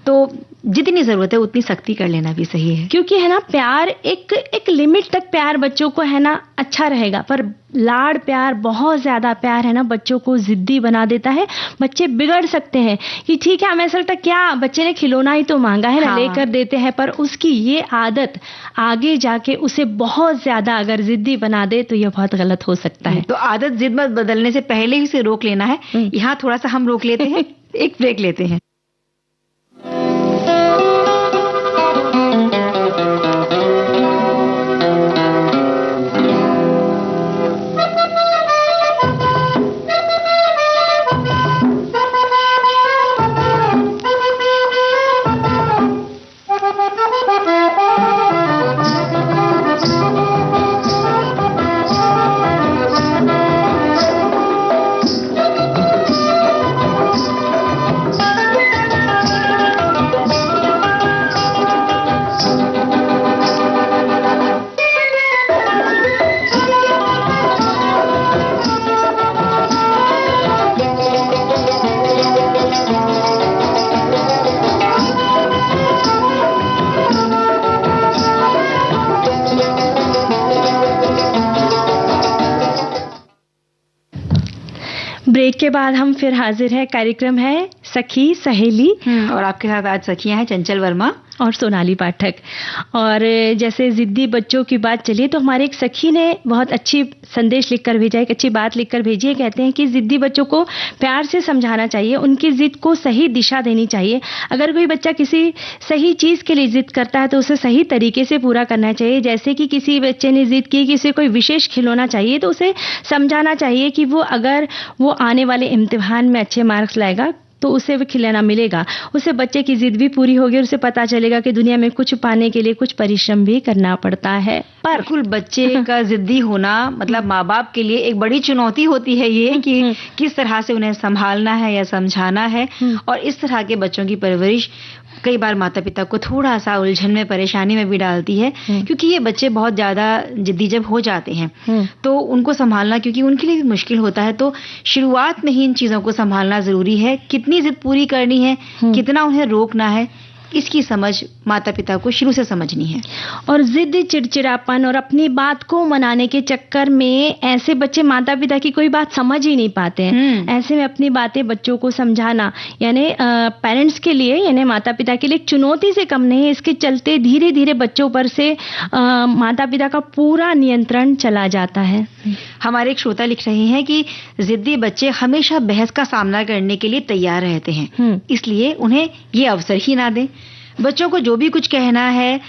तो जितनी जरूरत है उतनी सख्ती कर लेना भी सही है। क्योंकि है ना, प्यार एक लिमिट तक प्यार बच्चों को है ना अच्छा रहेगा, पर लाड़ प्यार, बहुत ज्यादा प्यार है ना बच्चों को जिद्दी बना देता है। बच्चे बिगड़ सकते हैं कि ठीक है, हमें ऐसा लगता है क्या बच्चे ने खिलौना ही तो मांगा है ना, लेकर देते हैं, पर उसकी ये आदत आगे जाके उसे बहुत ज्यादा अगर जिद्दी बना दे तो यह बहुत गलत हो सकता है। तो आदत जिद मत बदलने से पहले ही उसे रोक लेना है। यहाँ थोड़ा सा हम रोक लेते हैं, एक ब्रेक लेते हैं। ब्रेक के बाद हम फिर हाजिर है। कार्यक्रम है सखी सहेली, और आपके साथ आज सखियां हैं चंचल वर्मा और सोनाली पाठक। और जैसे जिद्दी बच्चों की बात चली, तो हमारे एक सखी ने बहुत अच्छी संदेश लिखकर भेजा, एक अच्छी बात लिखकर भेजी है। कहते हैं कि जिद्दी बच्चों को प्यार से समझाना चाहिए, उनकी जिद को सही दिशा देनी चाहिए। अगर कोई बच्चा किसी सही चीज के लिए जिद करता है तो उसे सही तरीके से पूरा करना चाहिए। जैसे कि किसी बच्चे ने जिद की कि उसे कोई विशेष खिलौना चाहिए, तो उसे समझाना चाहिए कि वो अगर वो आने वाले इम्तिहान में अच्छे मार्क्स लाएगा तो उसे वो खिलौना मिलेगा। उसे बच्चे की जिद भी पूरी होगी और उसे पता चलेगा कि दुनिया में कुछ पाने के लिए कुछ परिश्रम भी करना पड़ता है। पर बिल्कुल बच्चे का जिद्दी होना मतलब माँ बाप के लिए एक बड़ी चुनौती होती है ये कि किस तरह से उन्हें संभालना है या समझाना है। और इस तरह के बच्चों की परवरिश कई बार माता पिता को थोड़ा सा उलझन में, परेशानी में भी डालती है, क्योंकि ये बच्चे बहुत ज्यादा जिद्दी जब हो जाते हैं तो उनको संभालना क्योंकि उनके लिए भी मुश्किल होता है। तो शुरुआत में ही इन चीजों को संभालना जरूरी है। कितनी जिद पूरी करनी है, कितना उन्हें रोकना है, इसकी समझ माता पिता को शुरू से समझनी है। और जिद, चिड़चिड़ापन और अपनी बात को मनाने के चक्कर में ऐसे बच्चे माता पिता की कोई बात समझ ही नहीं पाते हैं। ऐसे में अपनी बातें बच्चों को समझाना यानी पेरेंट्स के लिए, यानी माता पिता के लिए एक चुनौती से कम नहीं है। इसके चलते धीरे धीरे बच्चों पर से माता पिता का पूरा नियंत्रण चला जाता है। हमारे एक श्रोता लिख रहे हैं कि जिद्दी बच्चे हमेशा बहस का सामना करने के लिए तैयार रहते हैं, इसलिए उन्हें ये अवसर ही ना दें। बच्चों को जो भी कुछ कहना है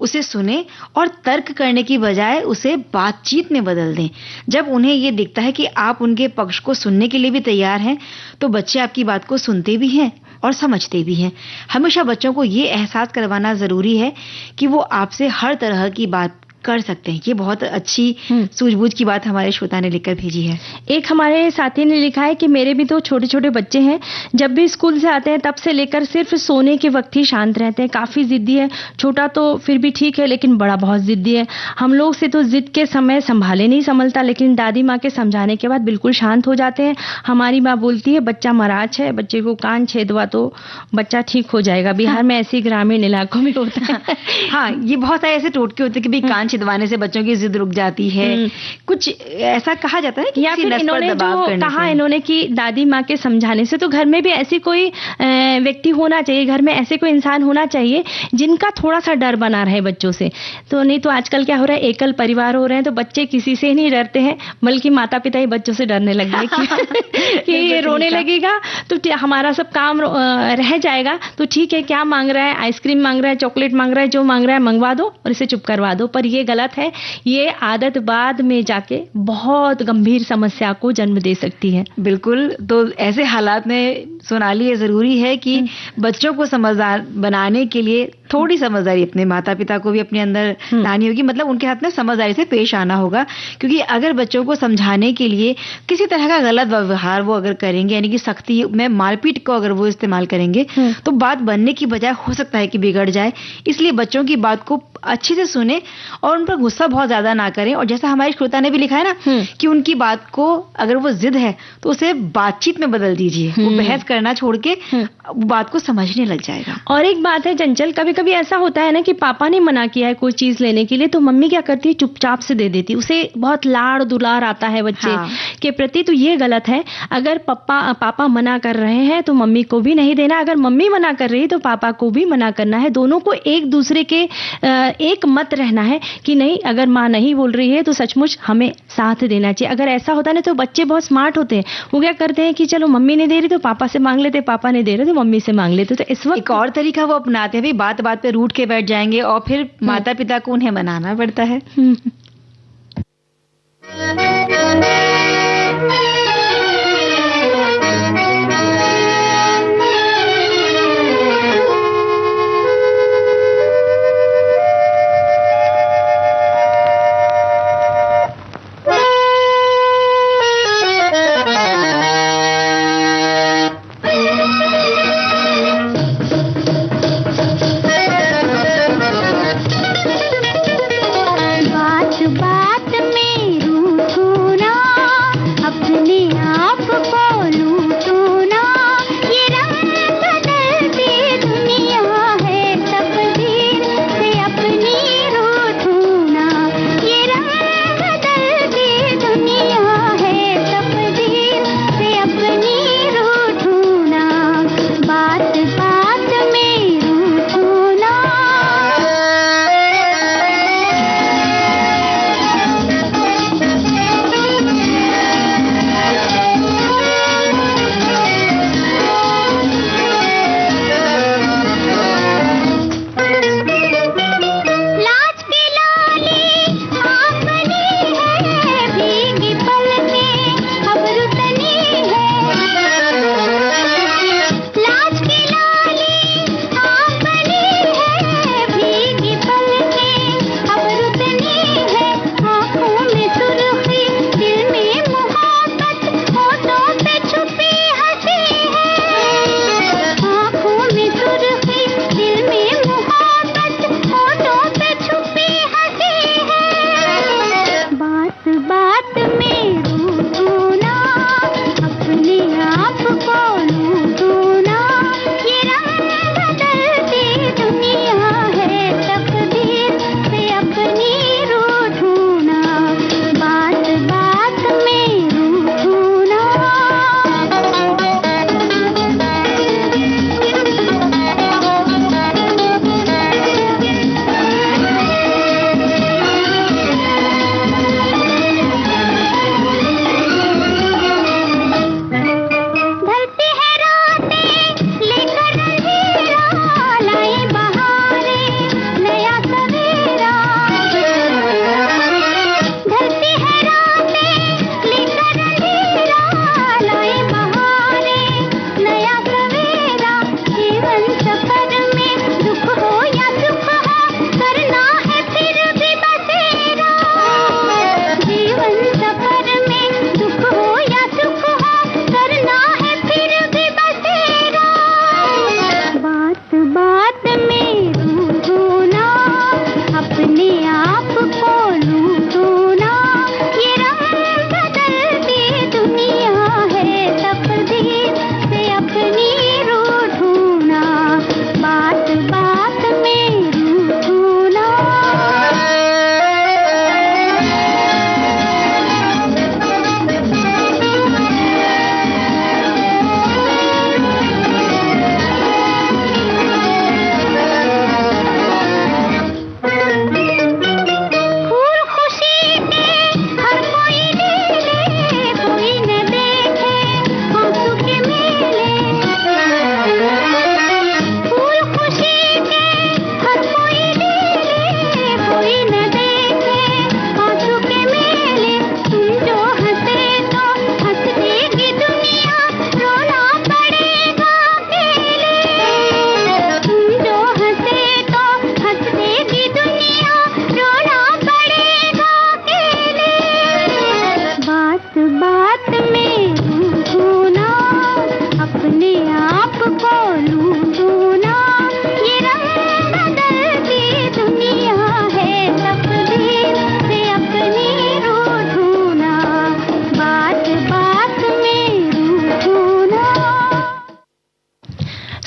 उसे सुने और तर्क करने की बजाय उसे बातचीत में बदल दें। जब उन्हें ये दिखता है कि आप उनके पक्ष को सुनने के लिए भी तैयार हैं, तो बच्चे आपकी बात को सुनते भी हैं और समझते भी हैं। हमेशा बच्चों को ये एहसास करवाना जरूरी है कि वो आपसे हर तरह की बात कर सकते हैं। ये बहुत अच्छी सूझबूझ की बात हमारे श्रोता ने लिखकर भेजी है। एक हमारे साथी ने लिखा है कि मेरे भी तो छोटे छोटे बच्चे हैं, जब भी स्कूल से आते हैं तब से लेकर सिर्फ सोने के वक्त ही शांत रहते हैं। काफी जिद्दी है। छोटा तो फिर भी ठीक है, लेकिन बड़ा बहुत जिद्दी है। हम लोग से तो जिद के समय संभाले नहीं संभलता, लेकिन दादी माँ के समझाने के बाद बिल्कुल शांत हो जाते हैं। हमारी माँ बोलती है बच्चा मराज है, बच्चे को कान छेदवा तो बच्चा ठीक हो जाएगा। बिहार में ऐसी ग्रामीण इलाकों में होता है। हाँ, ये बहुत सारे ऐसे टोटके होते हैं कि कान छिदवाने से बच्चों की जिद रुक जाती है। कुछ ऐसा कहा जाता है कि या फिर इन्होंने जो कहा इन्होंने कि दादी माँ के समझाने से, तो घर में भी ऐसी कोई व्यक्ति होना चाहिए, घर में ऐसे कोई इंसान होना चाहिए जिनका थोड़ा सा डर बना रहे बच्चों से। तो नहीं तो आजकल क्या हो रहा है, एकल परिवार हो रहे हैं, तो बच्चे किसी से नहीं डरते हैं, बल्कि माता पिता ही बच्चों से डरने लग गए कि ये रोने लगेगा तो हमारा सब काम रह जाएगा। तो ठीक है, क्या मांग रहा है, आइसक्रीम मांग रहा है, चॉकलेट मांग रहा है, जो मांग रहा है मंगवा दो और इसे चुप करवा दो। पर ये गलत है। ये आदत बाद में जाके बहुत गंभीर समस्या को जन्म दे सकती है। बिल्कुल। तो ऐसे हालात में सोनाली, ये जरूरी है कि बच्चों को समझदार बनाने के लिए थोड़ी समझदारी अपने माता पिता को भी अपने अंदर लानी होगी। मतलब उनके हाथ में समझदारी से पेश आना होगा, क्योंकि अगर बच्चों को समझाने के लिए किसी तरह का गलत व्यवहार वो अगर करेंगे, यानी कि सख्ती में मारपीट को अगर वो इस्तेमाल करेंगे, तो बात बनने की बजाय हो सकता है कि बिगड़ जाए। इसलिए बच्चों की बात को अच्छे से सुने और उन पर गुस्सा बहुत ज्यादा ना करें। और जैसा हमारे श्रोता ने भी लिखा है ना कि उनकी बात को, अगर वो जिद है तो उसे बातचीत में बदल दीजिए। वो बहस करना छोड़ के बात को समझने लग जाएगा। और एक बात है चंचल, कभी कभी ऐसा होता है ना कि पापा ने मना किया है कोई चीज लेने के लिए, तो मम्मी क्या करती है, चुपचाप से दे देती। उसे बहुत लाड़ दुलार आता है बच्चे के प्रति। तो ये गलत है। अगर पापा मना कर रहे हैं तो मम्मी को भी नहीं देना, अगर मम्मी मना कर रही है तो पापा को भी मना करना है। दोनों को एक दूसरे के एक मत रहना है कि नहीं, अगर माँ नहीं बोल रही है तो सचमुच हमें साथ देना चाहिए। अगर ऐसा होता है ना, तो बच्चे बहुत स्मार्ट होते हैं। वो क्या करते हैं कि चलो मम्मी नहीं दे रही तो पापा से मांग लेते, पापा नहीं दे रहे तो मम्मी से मांग लेते। तो इस वक्त एक और तरीका वो अपनाते हैं, भाई बात बात पे रूठ के बैठ जाएंगे और फिर माता पिता को उन्हें मनाना पड़ता है। बात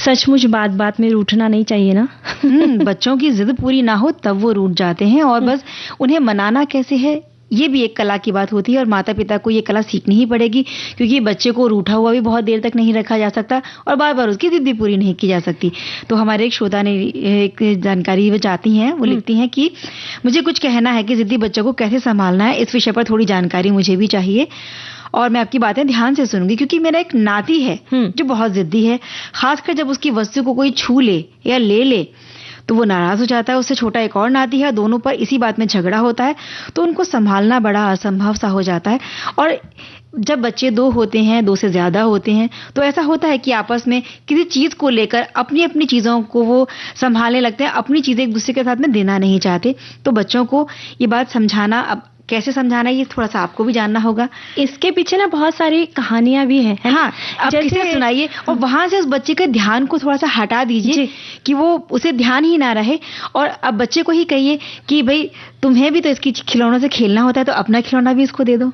सचमुच बात बात में रूठना नहीं चाहिए ना। बच्चों की जिद पूरी ना हो तब वो रूठ जाते हैं, और बस उन्हें मनाना कैसे है ये भी एक कला की बात होती है, और माता पिता को ये कला सीखनी ही पड़ेगी, क्योंकि बच्चे को रूठा हुआ भी बहुत देर तक नहीं रखा जा सकता और बार बार उसकी जिद भी पूरी नहीं की जा सकती। तो हमारे एक श्रोता ने एक जानकारी वो चाहती हैं, वो लिखती हैं कि मुझे कुछ कहना है कि जिद्दी बच्चों को कैसे संभालना है, इस विषय पर थोड़ी जानकारी मुझे भी चाहिए और मैं आपकी बातें ध्यान से सुनूंगी, क्योंकि मेरा एक नाती है जो बहुत जिद्दी है। खासकर जब उसकी वस्तु को कोई छू ले या ले ले तो वो नाराज हो जाता है। उससे छोटा एक और नाती है, दोनों पर इसी बात में झगड़ा होता है, तो उनको संभालना बड़ा असंभव सा हो जाता है। और जब बच्चे 2 होते हैं, 2 से ज्यादा होते हैं, तो ऐसा होता है कि आपस में किसी चीज को लेकर अपनी अपनी चीजों को वो संभालने लगते हैं, अपनी चीजें एक दूसरे के साथ में देना नहीं चाहते। तो बच्चों को ये बात समझाना, अब कैसे समझाना ये थोड़ा सा आपको भी जानना होगा। इसके पीछे ना बहुत सारी कहानियां भी हैं, है? हाँ, आप किसे सुनाइए और वहां से उस बच्चे के ध्यान को थोड़ा सा हटा दीजिए कि वो उसे ध्यान ही ना रहे, और अब बच्चे को ही कहिए कि भाई तुम्हें भी तो इसकी खिलौनों से खेलना होता है, तो अपना खिलौना भी इसको दे दो।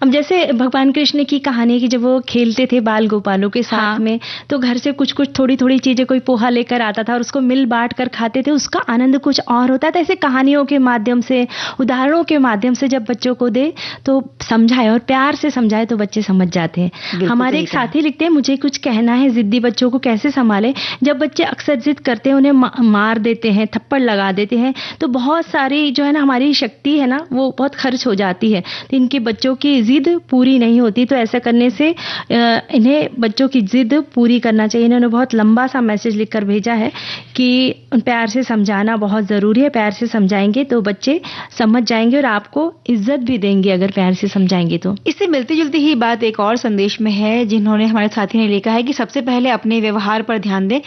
अब जैसे भगवान कृष्ण की कहानी की, जब वो खेलते थे बाल गोपालों के साथ में, तो घर से कुछ कुछ थोड़ी थोड़ी चीजें, कोई पोहा लेकर आता था और उसको मिल बांट कर खाते थे, उसका आनंद कुछ और होता था। ऐसे कहानियों के माध्यम से, उदाहरणों के माध्यम से जब बच्चों को दे तो समझाए, और प्यार से समझाए तो बच्चे समझ जाते हैं। हमारे एक साथी लिखते हैं, मुझे कुछ कहना है, जिद्दी बच्चों को कैसे संभाले। जब बच्चे अक्सर जिद करते हैं, उन्हें मार देते हैं, थप्पड़ लगा देते हैं, तो बहुत सारी जो है ना हमारी शक्ति है ना वो बहुत खर्च हो जाती है, तो इनके बच्चों की जिद पूरी नहीं होती। तो ऐसा करने से इन्हें बच्चों की जिद पूरी करना चाहिए। इन्होंने बहुत लंबा सा मैसेज लिखकर भेजा है कि प्यार से समझाना बहुत जरूरी है, प्यार से समझाएंगे तो बच्चे समझ जाएंगे और आपको इज्जत भी देंगे अगर प्यार से समझाएंगे तो। इससे मिलती जुलती ही बात एक और संदेश में है, जिन्होंने हमारे साथी ने लिखा है कि सबसे पहले अपने व्यवहार पर ध्यान दें,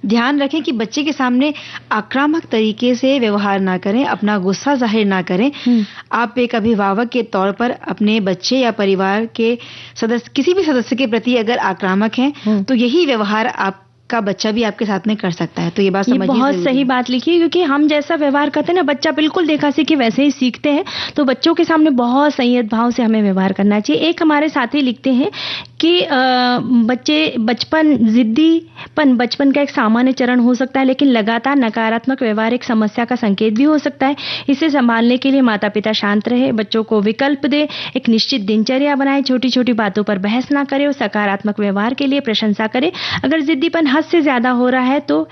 ध्यान रखें कि बच्चे के सामने आक्रामक तरीके से व्यवहार ना करें, अपना गुस्सा जाहिर ना करें। आप एक अभिभावक के तौर पर अपने बच्चे या परिवार के सदस्य, किसी भी सदस्य के प्रति अगर आक्रामक हैं, तो यही व्यवहार आपका बच्चा भी आपके साथ में कर सकता है। तो ये बात समझिए, बहुत सही बात लिखी है, क्योंकि हम जैसा व्यवहार करते हैं ना, बच्चा बिल्कुल देखा सीखी वैसे ही सीखते हैं। तो बच्चों के सामने बहुत संयत भाव से हमें व्यवहार करना चाहिए। एक हमारे साथी लिखते हैं कि बच्चे जिद्दीपन बचपन का एक सामान्य चरण हो सकता है, लेकिन लगातार नकारात्मक व्यवहार एक समस्या का संकेत भी हो सकता है। इसे संभालने के लिए माता पिता शांत रहे, बच्चों को विकल्प दे, एक निश्चित दिनचर्या बनाए, छोटी छोटी बातों पर बहस ना करे और सकारात्मक व्यवहार के लिए प्रशंसा करे। अगर जिद्दीपन हद से ज्यादा हो रहा है तो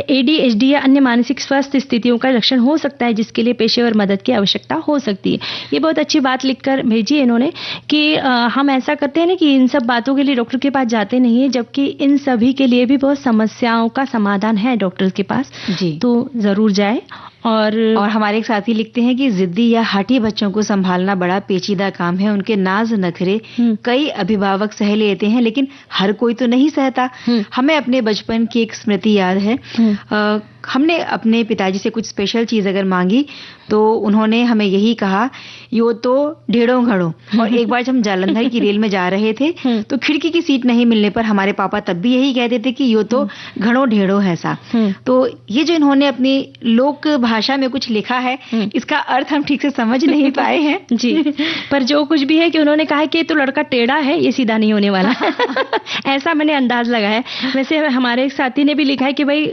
ADHD या अन्य मानसिक स्वास्थ्य स्थितियों का लक्षण हो सकता है, जिसके लिए पेशेवर मदद की आवश्यकता हो सकती है। ये बहुत अच्छी बात लिखकर भेजी इन्होंने कि हम ऐसा करते हैं ना कि इन सब बातों के लिए डॉक्टर के पास जाते नहीं है, जबकि इन सभी के लिए भी बहुत समस्याओं का समाधान है डॉक्टर के पास जी। तो जरूर जाए। और हमारे एक साथी लिखते हैं कि जिद्दी या हठी बच्चों को संभालना बड़ा पेचीदा काम है। उनके नाज नखरे कई अभिभावक सह लेते हैं, लेकिन हर कोई तो नहीं सहता। हमें अपने बचपन की एक स्मृति याद है। हमने अपने पिताजी से कुछ स्पेशल चीज अगर मांगी तो उन्होंने हमें यही कहा, यो तो ढेड़ों घड़ों। और एक बार जब हम जालंधर की रेल में जा रहे थे तो खिड़की की सीट नहीं मिलने पर हमारे पापा तब भी यही कहते थे कि यो तो घड़ों ढेड़ों है सा। तो ये जो इन्होंने अपनी लोक भाषा में कुछ लिखा है, इसका अर्थ हम ठीक से समझ नहीं पाए हैं जी। पर जो कुछ भी है कि उन्होंने कहा कि तो लड़का टेढ़ा है, ये सीधा नहीं होने वाला ऐसा मैंने अंदाज लगाया। वैसे हमारे एक साथी ने भी लिखा है कि भाई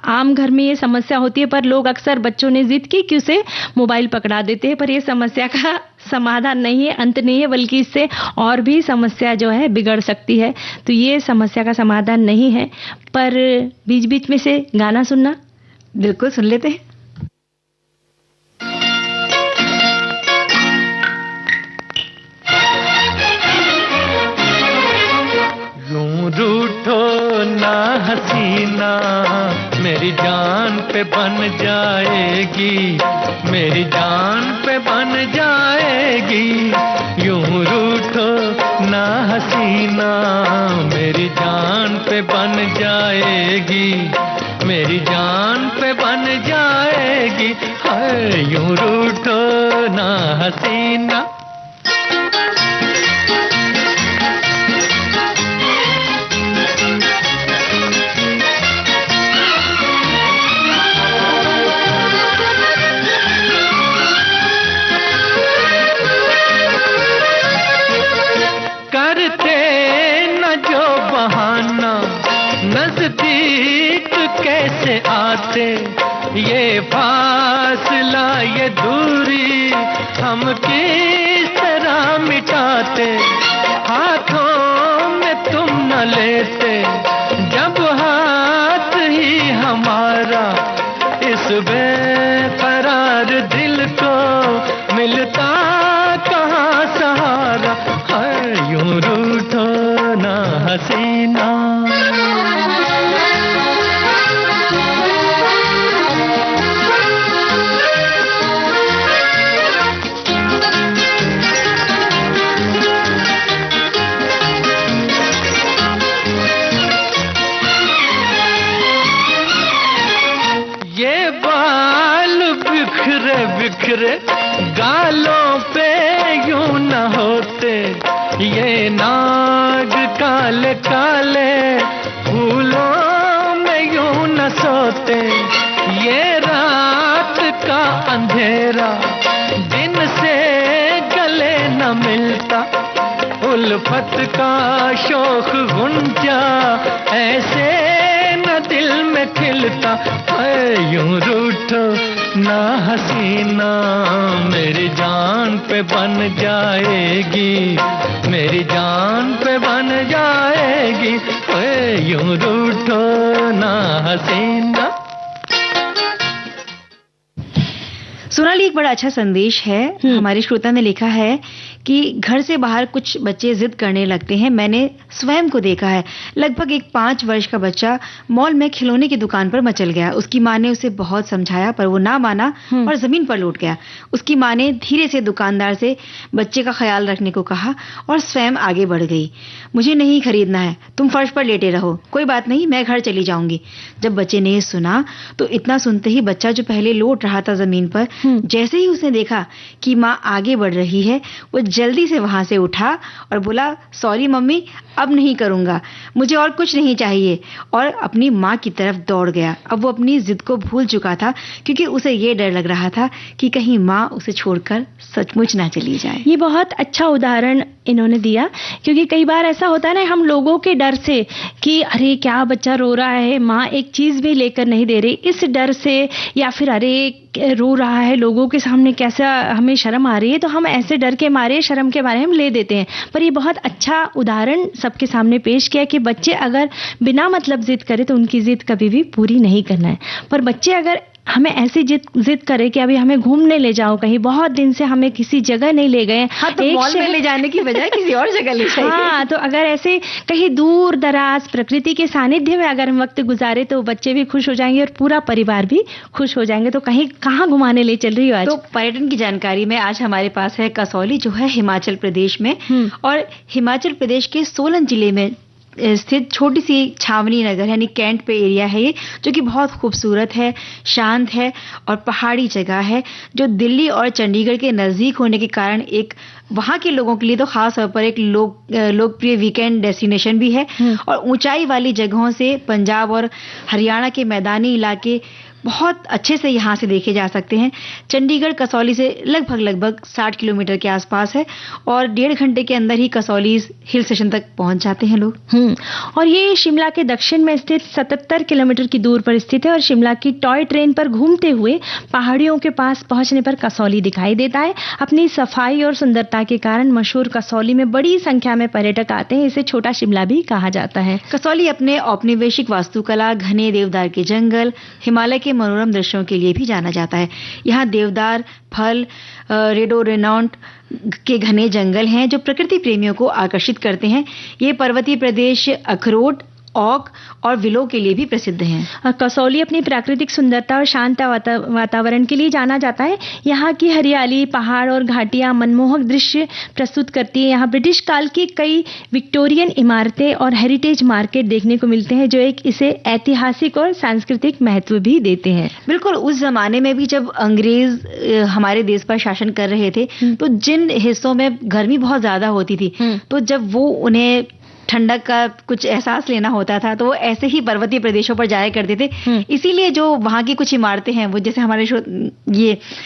आम घर में ये समस्या होती है, पर लोग अक्सर बच्चों ने जिद की कि उसे मोबाइल पकड़ा देते हैं, पर ये समस्या का समाधान नहीं है, अंत नहीं है, बल्कि इससे और भी समस्या जो है बिगड़ सकती है। तो ये समस्या का समाधान नहीं है। पर बीच बीच में से गाना सुनना, बिल्कुल सुन लेते हैं। रूठो ना हसीना, मेरी जान पे बन जाएगी, मेरी जान पे बन जाएगी। यूं रूठो ना हसीना, मेरी जान पे बन जाएगी, मेरी जान पे बन जाएगी। हाय यूं रूठो ना हसीना। से, ये फासला ये दूरी हम किस तरह मिटाते, हाथों में तुम न लेते जब हाथ ही हमारा, इस बेकरार दिल को मिलता कहाँ सहारा, है यूं रूठो ना हसीना। बिखरे गालों पे यूं न होते, ये नाग काले काले फूलों में यूं न सोते, ये रात का अंधेरा दिन से गले न मिलता, उल्फत का शोक गुंजा ऐसे न दिल में खिलता, है यूं रूठो ना हसीना, मेरी जान पे बन जाएगी, मेरी जान पे बन जाएगी, ओए यूं रूठो ना हसीना। सोनाली, एक बड़ा अच्छा संदेश है। हमारे श्रोता ने लिखा है कि घर से बाहर कुछ बच्चे जिद करने लगते हैं। मैंने स्वयं को देखा है। लगभग एक 5 वर्ष का बच्चा मॉल में खिलौने की दुकान पर मचल गया। उसकी माँ ने उसे बहुत समझाया पर वो ना माना और जमीन पर लौट गया। उसकी माँ ने धीरे से दुकानदार से बच्चे का ख्याल रखने को कहा और स्वयं आगे बढ़ गई। मुझे नहीं खरीदना है, तुम फर्श पर लेटे रहो, कोई बात नहीं, मैं घर चली जाऊंगी। जब बच्चे ने सुना तो इतना सुनते ही बच्चा जो पहले लौट रहा था जमीन पर, जैसे ही उसने देखा कि माँ आगे बढ़ रही है, वो जल्दी से वहां से उठा और बोला, सॉरी मम्मी, अब नहीं करूंगा, मुझे और कुछ नहीं चाहिए, और अपनी माँ की तरफ दौड़ गया। अब वो अपनी जिद को भूल चुका था क्योंकि उसे ये डर लग रहा था कि कहीं माँ उसे छोड़कर सचमुच ना चली जाए। ये बहुत अच्छा उदाहरण इन्होंने दिया, क्योंकि कई बार ऐसा होता है ना, हम लोगों के डर से कि अरे क्या बच्चा रो रहा है, माँ एक चीज भी लेकर नहीं दे रही, इस डर से, या फिर अरे रो रहा है, लोगों के सामने कैसा हमें शर्म आ रही है, तो हम ऐसे डर के मारे, शर्म के मारे हम ले देते हैं। पर ये बहुत अच्छा उदाहरण सबके सामने पेश किया कि बच्चे अगर बिना मतलब जिद करें तो उनकी जिद कभी भी पूरी नहीं करना है। पर बच्चे अगर हमें ऐसी जिद करे कि अभी हमें घूमने ले जाओ कहीं, बहुत दिन से हमें किसी जगह नहीं ले गए, हाँ, तो मॉल में ले जाने की बजाय किसी और जगह ले जाइए। हाँ, तो अगर ऐसे कहीं दूर दराज प्रकृति के सानिध्य में अगर हम वक्त गुजारे तो बच्चे भी खुश हो जाएंगे और पूरा परिवार भी खुश हो जाएंगे। तो कहीं कहाँ घुमाने ले चल रही हो आज? तो पर्यटन की जानकारी में आज हमारे पास है कसौली, जो है हिमाचल प्रदेश में, और हिमाचल प्रदेश के सोलन जिले में स्थित छोटी सी छावनी नगर यानी कैंट पे एरिया है ये, जो कि बहुत खूबसूरत है, शांत है और पहाड़ी जगह है, जो दिल्ली और चंडीगढ़ के नज़दीक होने के कारण एक वहाँ के लोगों के लिए तो खास तौर पर एक लोकप्रिय वीकेंड डेस्टिनेशन भी है। और ऊंचाई वाली जगहों से पंजाब और हरियाणा के मैदानी इलाके बहुत अच्छे से यहाँ से देखे जा सकते हैं। चंडीगढ़ कसौली से लगभग 60 किलोमीटर के आसपास है और 1.5 घंटे के अंदर ही कसौली हिल स्टेशन तक पहुंच जाते हैं लोग। और ये शिमला के दक्षिण में स्थित 77 किलोमीटर की दूर पर स्थित है और शिमला की टॉय ट्रेन पर घूमते हुए पहाड़ियों के पास पहुंचने पर कसौली दिखाई देता है। अपनी सफाई और सुंदरता के कारण मशहूर कसौली में बड़ी संख्या में पर्यटक आते हैं। इसे छोटा शिमला भी कहा जाता है। कसौली अपने औपनिवेशिक वास्तुकला, घने देवदार के जंगल, हिमालय के मनोरम दृश्यों के लिए भी जाना जाता है। यहाँ देवदार, फल, रेडोडेंड्रॉन के घने जंगल हैं जो प्रकृति प्रेमियों को आकर्षित करते हैं। ये पर्वतीय प्रदेश अखरोट, ओक और विलो के लिए भी प्रसिद्ध हैं। कसौली अपनी प्राकृतिक सुंदरता और शांत वातावरण के लिए जाना जाता है। यहाँ की हरियाली, पहाड़ और घाटियाँ मनमोहक दृश्य प्रस्तुत करती है। यहाँ ब्रिटिश काल की कई विक्टोरियन इमारतें और हेरिटेज मार्केट देखने को मिलते हैं, जो एक इसे ऐतिहासिक और सांस्कृतिक महत्व भी देते हैं। बिल्कुल, उस जमाने में भी जब अंग्रेज हमारे देश पर शासन कर रहे थे तो जिन हिस्सों में गर्मी बहुत ज्यादा होती थी, तो जब वो उन्हें ठंडक का कुछ एहसास लेना होता था तो वो ऐसे ही पर्वतीय प्रदेशों पर जाया करते थे। इसीलिए जो वहाँ की कुछ इमारतें हैं वो जैसे हमारे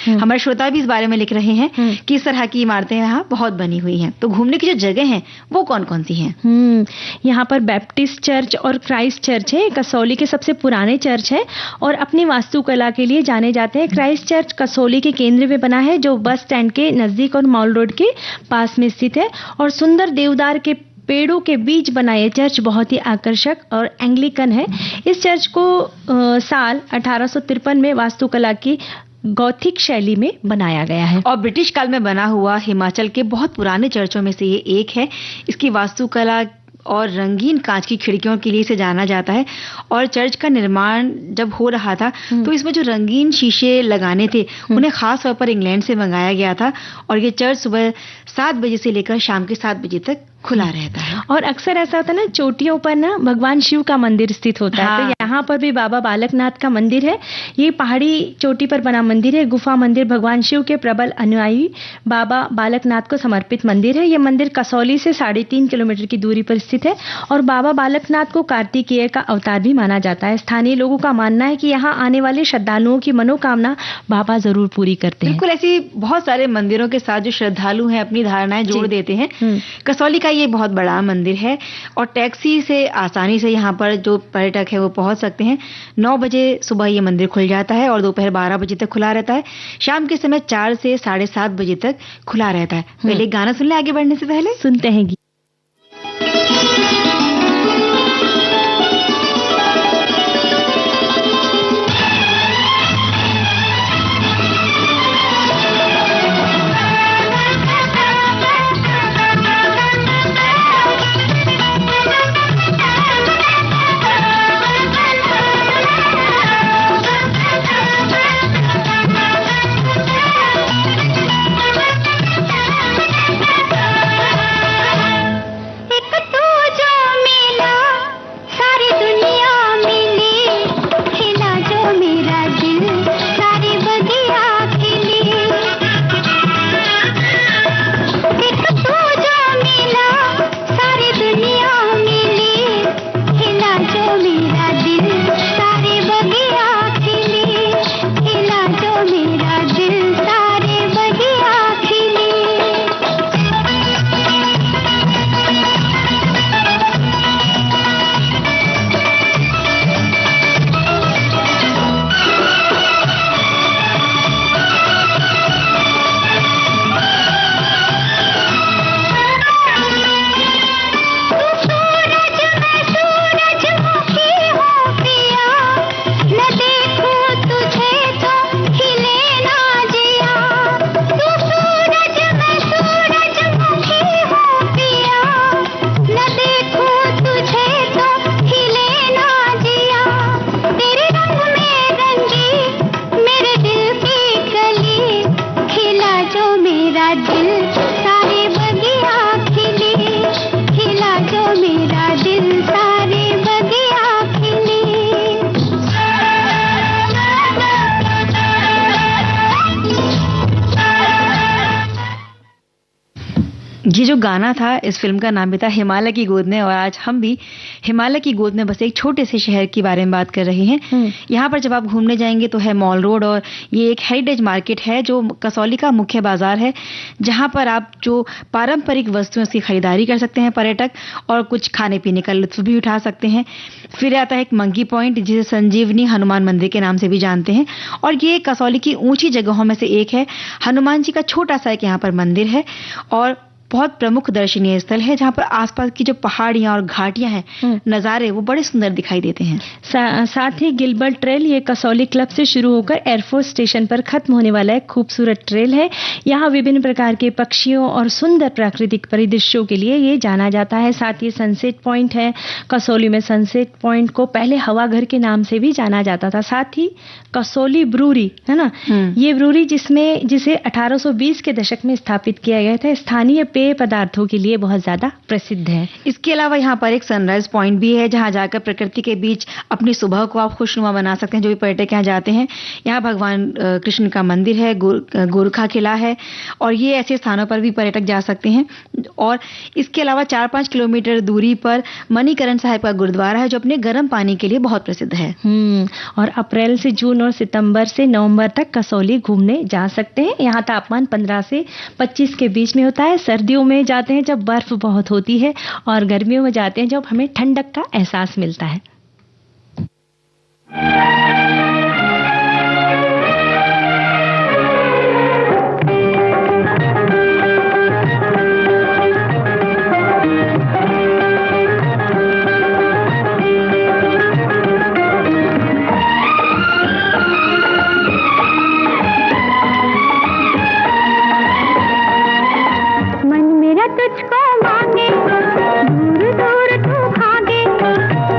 हमारे श्रोता भी इस बारे में लिख रहे हैं कि इस तरह की इमारतें यहाँ बहुत बनी हुई हैं। तो घूमने की जो जगह हैं वो कौन कौन सी हैं? यहाँ पर बैप्टिस्ट चर्च और क्राइस्ट चर्च है, कसौली के सबसे पुराने चर्च है और अपनी वास्तुकला के लिए जाने जाते हैं। क्राइस्ट चर्च कसौली के केंद्र में बना है जो बस स्टैंड के नजदीक और मॉल रोड के पास में स्थित है और सुंदर देवदार के पेड़ों के बीच बना ये चर्च बहुत ही आकर्षक और एंग्लिकन है। इस चर्च को साल 1853 में वास्तुकला की गॉथिक शैली में बनाया गया है और ब्रिटिश काल में बना हुआ हिमाचल के बहुत पुराने चर्चों में से ये एक है। इसकी वास्तुकला और रंगीन कांच की खिड़कियों के लिए इसे जाना जाता है और चर्च का निर्माण जब हो रहा था तो इसमें जो रंगीन शीशे लगाने थे उन्हें खास तौर पर इंग्लैंड से मंगाया गया था और ये चर्च सुबह 7 बजे से लेकर शाम के 7 बजे तक खुला रहता है। और अक्सर ऐसा होता है ना, चोटियों पर ना भगवान शिव का मंदिर स्थित होता है। तो यहाँ पर भी बाबा बालकनाथ का मंदिर है। ये पहाड़ी चोटी पर बना मंदिर है। गुफा मंदिर भगवान शिव के प्रबल अनुयायी बाबा बालकनाथ को समर्पित मंदिर है। ये मंदिर कसौली से 3.5 किलोमीटर की दूरी पर स्थित है और बाबा बालकनाथ को कार्तिकेय का अवतार भी माना जाता है। स्थानीय लोगों का मानना है कि यहाँ आने वाले श्रद्धालुओं की मनोकामना बाबा जरूर पूरी करते हैं। बिल्कुल, ऐसी बहुत सारे मंदिरों के साथ जो श्रद्धालु हैं अपनी धारणाएं जोड़ देते हैं। कसौली का ये बहुत बड़ा मंदिर है और टैक्सी से आसानी से यहाँ पर जो पर्यटक है वो पहुंच सकते हैं। 9 बजे सुबह ये मंदिर खुल जाता है और दोपहर 12 बजे तक खुला रहता है। शाम के समय 4 से 7:30 बजे तक खुला रहता है। पहले एक गाना सुन ले आगे बढ़ने से पहले। सुनते हैं। ये जो गाना था इस फिल्म का नाम भी था हिमालय की गोद में और आज हम भी हिमालय की गोद में बसे एक छोटे से शहर के बारे में बात कर रहे हैं। यहाँ पर जब आप घूमने जाएंगे तो है मॉल रोड और ये एक हेरिटेज मार्केट है जो कसौली का मुख्य बाजार है जहाँ पर आप जो पारंपरिक वस्तुओं की खरीदारी कर सकते हैं पर्यटक और कुछ खाने पीने का लुत्फ भी उठा सकते हैं। फिर आता है एक मंकी पॉइंट जिसे संजीवनी हनुमान मंदिर के नाम से भी जानते हैं और ये कसौली की ऊंची जगहों में से एक है। हनुमान जी का छोटा सा एक यहाँ पर मंदिर है और बहुत प्रमुख दर्शनीय स्थल है जहाँ पर आसपास की जो पहाड़ियाँ और घाटियाँ हैं नज़ारे वो बड़े सुंदर दिखाई देते हैं। साथ ही गिलबर्ट ट्रेल ये कसौली क्लब से शुरू होकर एयरफोर्स स्टेशन पर खत्म होने वाला एक खूबसूरत ट्रेल है। यहाँ विभिन्न प्रकार के पक्षियों और सुंदर प्राकृतिक परिदृश्यों के लिए ये जाना जाता है। साथ ही सनसेट पॉइंट है। कसौली में सनसेट पॉइंट को पहले हवा घर के नाम से भी जाना जाता था। साथ ही कसौली ब्रूरी है ना, ये ब्रूरी जिसे 1820 के दशक में स्थापित किया गया था। स्थानीय पेय पेय पदार्थों के लिए बहुत ज़्यादा प्रसिद्ध है। इसके अलावा यहाँ पर एक सनराइज पॉइंट भी है, जहाँ जाकर प्रकृति के बीच अपनी सुबह को आप खुशनुमा बना सकते हैं। जो भी पर्यटक यहाँ जाते हैं, यहाँ भगवान कृष्ण का मंदिर है, गोरखा किला है, और ये ऐसे स्थानों पर भी पर्यटक जा सकते हैं। और इसके अलावा 4-5 किलोमीटर दूरी पर मणिकरण साहिब का गुरुद्वारा है, जो अपने गर्म पानी के लिए बहुत प्रसिद्ध है। और अप्रैल से जून और सितंबर से नवंबर तक कसौली घूमने जा सकते हैं। यहाँ तापमान 15 से 25 के बीच में होता है। सर्दियों में जाते हैं जब बर्फ बहुत होती है, और गर्मियों में जाते हैं जब हमें ठंडक का एहसास मिलता है। तुझको मांगे दूर दूर तू भागे,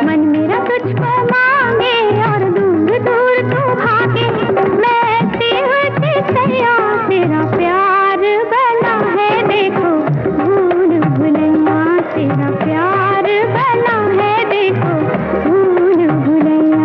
मन मेरा तुझको मांगे और दूर दूर तू भागे। मैं ऐसी हुई सैया तेरा प्यार बना है, देखो भूल भुलैया तेरा प्यार बना है, देखो भूल भुलैया।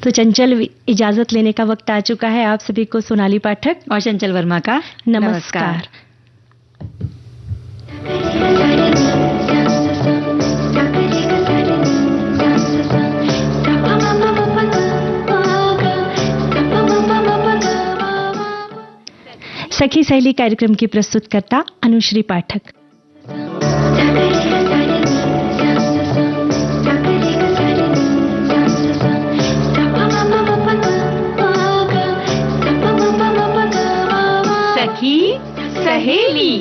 तो चंचल, इजाजत लेने का वक्त आ चुका है। आप सभी को सोनाली पाठक और चंचल वर्मा का नमस्कार। सखी सहेली कार्यक्रम की प्रस्तुतकर्ता अनुश्री पाठक। सखी सहेली।